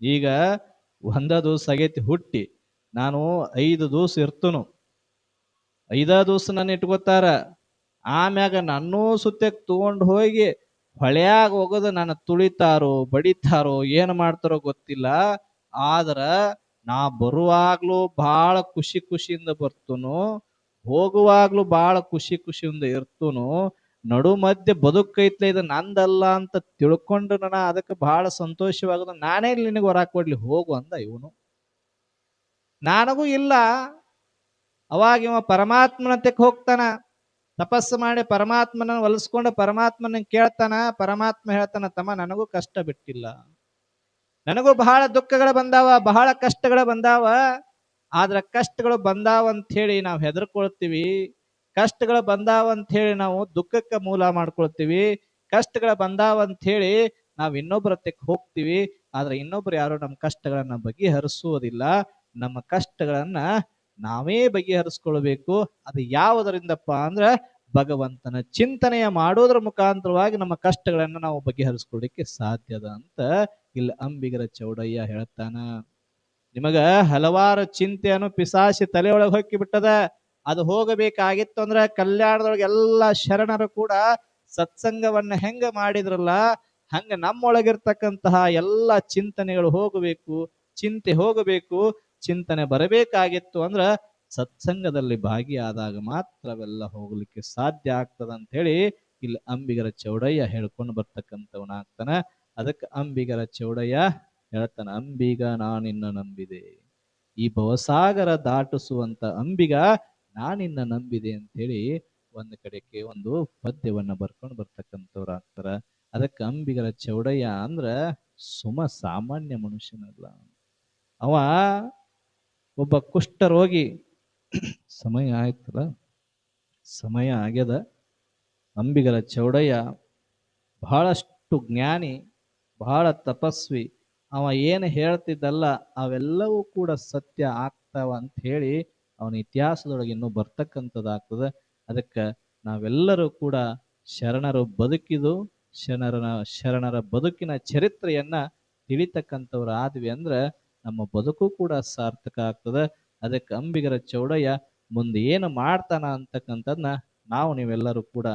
ಈಗ 1 ದಿವಸ ಆಗೈತಿ ಹುಟ್ಟಿ, ನಾನು 5 ದಿವಸ ಇರ್ತನು, 5 ದಿವಸ ನನ್ನ ಇಟ್ಕೋತಾರ, ಆಮ್ಯಾಗ ನನ್ನೂ ಸುತ್ತಕ್ಕೆ ತಗೊಂಡು ಹೋಗಿ ಹೊಳೆಯಾಗ ಹೋಗೋದು ನನ್ನ ತುಳಿತಾರೋ ಬಡಿತಾರೋ ಏನು ಮಾಡ್ತಾರೋ ಗೊತ್ತಿಲ್ಲ, ಆದ್ರ ನಾ ಬರುವಾಗ್ಲೂ ಬಹಳ ಖುಷಿ ಖುಷಿಯಿಂದ ಬರ್ತನು, ಹೋಗುವಾಗ್ಲೂ ಬಹಳ ಖುಷಿ ಖುಷಿಯಿಂದ ಇರ್ತನು, ನಡು ಮಧ್ಯೆ ಬದುಕೈತ್ಲೆ ಇದು ನಂದಲ್ಲ ಅಂತ ತಿಳ್ಕೊಂಡು ಅದಕ್ಕೆ ಬಹಳ ಸಂತೋಷವಾಗದ, ನಾನೇ ನಿನಗೆ ಹೊರ ಕೊಡ್ಲಿ ಹೋಗು ಅಂದ ಇವನು. ನನಗೂ ಇಲ್ಲ. ಅವಾಗ ಇವ ಪರಮಾತ್ಮನಂತಕ್ಕೆ ಹೋಗ್ತಾನ, ತಪಸ್ಸು ಮಾಡಿ ಪರಮಾತ್ಮನ ಒಲಿಸ್ಕೊಂಡು ಪರಮಾತ್ಮನ ಕೇಳ್ತಾನ. ಪರಮಾತ್ಮ ಹೇಳ್ತಾನ, ತಮ್ಮ ನನಗೂ ಕಷ್ಟ ಬಿಟ್ಟಿಲ್ಲ, ನನಗೂ ಬಹಳ ದುಃಖಗಳು ಬಂದಾವ, ಬಹಳ ಕಷ್ಟಗಳು ಬಂದಾವ, ಆದ್ರ ಕಷ್ಟಗಳು ಬಂದಾವ ಅಂತ ಹೇಳಿ ನಾವು ಹೆದರ್ಕೊಳ್ತೀವಿ, ಕಷ್ಟಗಳು ಬಂದಾವ ಅಂತ ಹೇಳಿ ನಾವು ದುಃಖಕ್ಕೆ ಮೂಲ ಮಾಡ್ಕೊಳ್ತೀವಿ, ಕಷ್ಟಗಳು ಬಂದಾವ ಅಂತ ಹೇಳಿ ನಾವು ಇನ್ನೊಬ್ಬರ ಹತ್ರಕ್ಕೆ ಹೋಗ್ತೀವಿ, ಆದ್ರೆ ಇನ್ನೊಬ್ರು ಯಾರು ನಮ್ಮ ಕಷ್ಟಗಳನ್ನ ಬಗೆಹರಿಸುವುದಿಲ್ಲ. ನಮ್ಮ ಕಷ್ಟಗಳನ್ನ ನಾವೇ ಬಗೆಹರಿಸ್ಕೊಳ್ಬೇಕು. ಅದು ಯಾವುದರಿಂದಪ್ಪ ಅಂದ್ರ ಭಗವಂತನ ಚಿಂತನೆಯ ಮಾಡೋದ್ರ ಮುಖಾಂತರವಾಗಿ ನಮ್ಮ ಕಷ್ಟಗಳನ್ನ ನಾವು ಬಗೆಹರಿಸ್ಕೊಳ್ಳಿಕ್ಕೆ ಸಾಧ್ಯದ ಅಂತ ಇಲ್ಲಿ ಅಂಬಿಗರ ಚೌಡಯ್ಯ ಹೇಳ್ತಾನ. ನಿಮಗ ಹಲವಾರು ಚಿಂತೆಯನ್ನು ಪಿಸಾಸಿ ತಲೆಯೊಳಗೆ ಹೊಕ್ಕಿ ಬಿಟ್ಟದ. ಅದು ಹೋಗಬೇಕಾಗಿತ್ತು ಅಂದ್ರ ಕಲ್ಯಾಣದೊಳಗೆ ಎಲ್ಲ ಶರಣರು ಕೂಡ ಸತ್ಸಂಗವನ್ನ ಹೆಂಗ ಮಾಡಿದ್ರಲ್ಲ, ಹಂಗ ನಮ್ಮೊಳಗಿರ್ತಕ್ಕಂತಹ ಎಲ್ಲ ಚಿಂತನೆಗಳು ಹೋಗಬೇಕು, ಚಿಂತೆ ಹೋಗಬೇಕು, ಚಿಂತನೆ ಬರಬೇಕಾಗಿತ್ತು ಅಂದ್ರ ಸತ್ಸಂಗದಲ್ಲಿ ಭಾಗಿಯಾದಾಗ ಮಾತ್ರ ಅವೆಲ್ಲ ಹೋಗ್ಲಿಕ್ಕೆ ಸಾಧ್ಯ ಆಗ್ತದ ಅಂತ ಹೇಳಿ ಇಲ್ಲಿ ಅಂಬಿಗರ ಚೌಡಯ್ಯ ಹೇಳ್ಕೊಂಡು ಬರ್ತಕ್ಕಂಥವನಾಗ್ತಾನ. ಅದಕ್ಕೆ ಅಂಬಿಗರ ಚೌಡಯ್ಯ ಹೇಳ್ತಾನ, ಅಂಬಿಗ ನಾನಿನ್ನ ನಂಬಿದೆ, ಈ ಭವಸಾಗರ ದಾಟಿಸುವಂತ ಅಂಬಿಗ ನಾನಿನ್ನ ನಂಬಿದೆ ಅಂತ ಹೇಳಿ ಒಂದು ಕಡೆಗೆ ಒಂದು ಪದ್ಯವನ್ನ ಬರ್ಕೊಂಡು ಬರ್ತಕ್ಕಂಥವ್ರು ಆಗ್ತಾರ. ಅದಕ್ಕೆ ಅಂಬಿಗರ ಚೌಡಯ್ಯ ಅಂದ್ರ ಸುಮ ಸಾಮಾನ್ಯ ಮನುಷ್ಯನಲ್ಲ. ಅವ ಒಬ್ಬ ಕುಷ್ಠರೋಗಿ. ಸಮಯ ಆಯ್ತಲ್ಲ, ಸಮಯ ಆಗ್ಯದ. ಅಂಬಿಗರ ಚೌಡಯ್ಯ ಬಹಳಷ್ಟು ಜ್ಞಾನಿ, ಬಹಳ ತಪಸ್ವಿ. ಅವ ಏನು ಹೇಳ್ತಿದ್ದಲ್ಲ ಅವೆಲ್ಲವೂ ಕೂಡ ಸತ್ಯ ಆಗ್ತಾವ ಅಂತ ಹೇಳಿ ಅವನ ಇತಿಹಾಸದೊಳಗೆ ಇನ್ನೂ ಬರ್ತಕ್ಕಂಥದ್ದಾಗ್ತದೆ. ಅದಕ್ಕೆ ನಾವೆಲ್ಲರೂ ಕೂಡ ಶರಣರು ಬದುಕಿದು ಶರಣರ ಬದುಕಿನ ಚರಿತ್ರೆಯನ್ನ ತಿಳಿತಕ್ಕಂಥವ್ರು ಆದ್ವಿ ಅಂದ್ರೆ ನಮ್ಮ ಬದುಕು ಕೂಡ ಸಾರ್ಥಕ ಆಗ್ತದೆ. ಅದಕ್ಕೆ ಅಂಬಿಗರ ಚೌಡಯ್ಯ ಮುಂದೆ ಏನು ಮಾಡ್ತಾನ ಅಂತಕ್ಕಂಥದ್ನ ನಾವು ನೀವೆಲ್ಲರೂ ಕೂಡ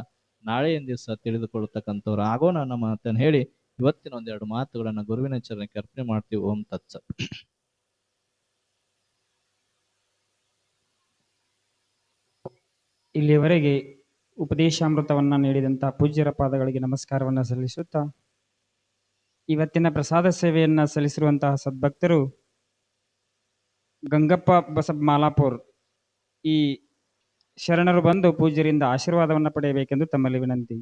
ನಾಳೆಯ ದಿವಸ ತಿಳಿದುಕೊಳ್ತಕ್ಕಂಥವ್ರು ಆಗೋಣ ನಮ್ಮ ಮಾತನ್ನು ಹೇಳಿ ಇವತ್ತಿನ ಒಂದೆರಡು ಮಾತುಗಳನ್ನ ಗುರುವಿನ ಚರಣಕ್ಕೆ ಅರ್ಪಣೆ ಮಾಡ್ತೀವಿ. ಓಂ ತತ್ಸ. ಇಲ್ಲಿಯವರೆಗೆ ಉಪದೇಶಾಮೃತವನ್ನ ನೀಡಿದಂತಹ ಪೂಜ್ಯರ ಪಾದಗಳಿಗೆ ನಮಸ್ಕಾರವನ್ನ ಸಲ್ಲಿಸುತ್ತಾ, ಇವತ್ತಿನ ಪ್ರಸಾದ ಸೇವೆಯನ್ನ ಸಲ್ಲಿಸಿರುವಂತಹ ಸದ್ಭಕ್ತರು ಗಂಗಪ್ಪ ಬಸಬ್ ಮಾಲಾಪುರ್, ಈ ಶರಣರು ಬಂದು ಪೂಜ್ಯರಿಂದ ಆಶೀರ್ವಾದವನ್ನು ಪಡೆಯಬೇಕೆಂದು ತಮ್ಮಲ್ಲಿ ವಿನಂತಿ.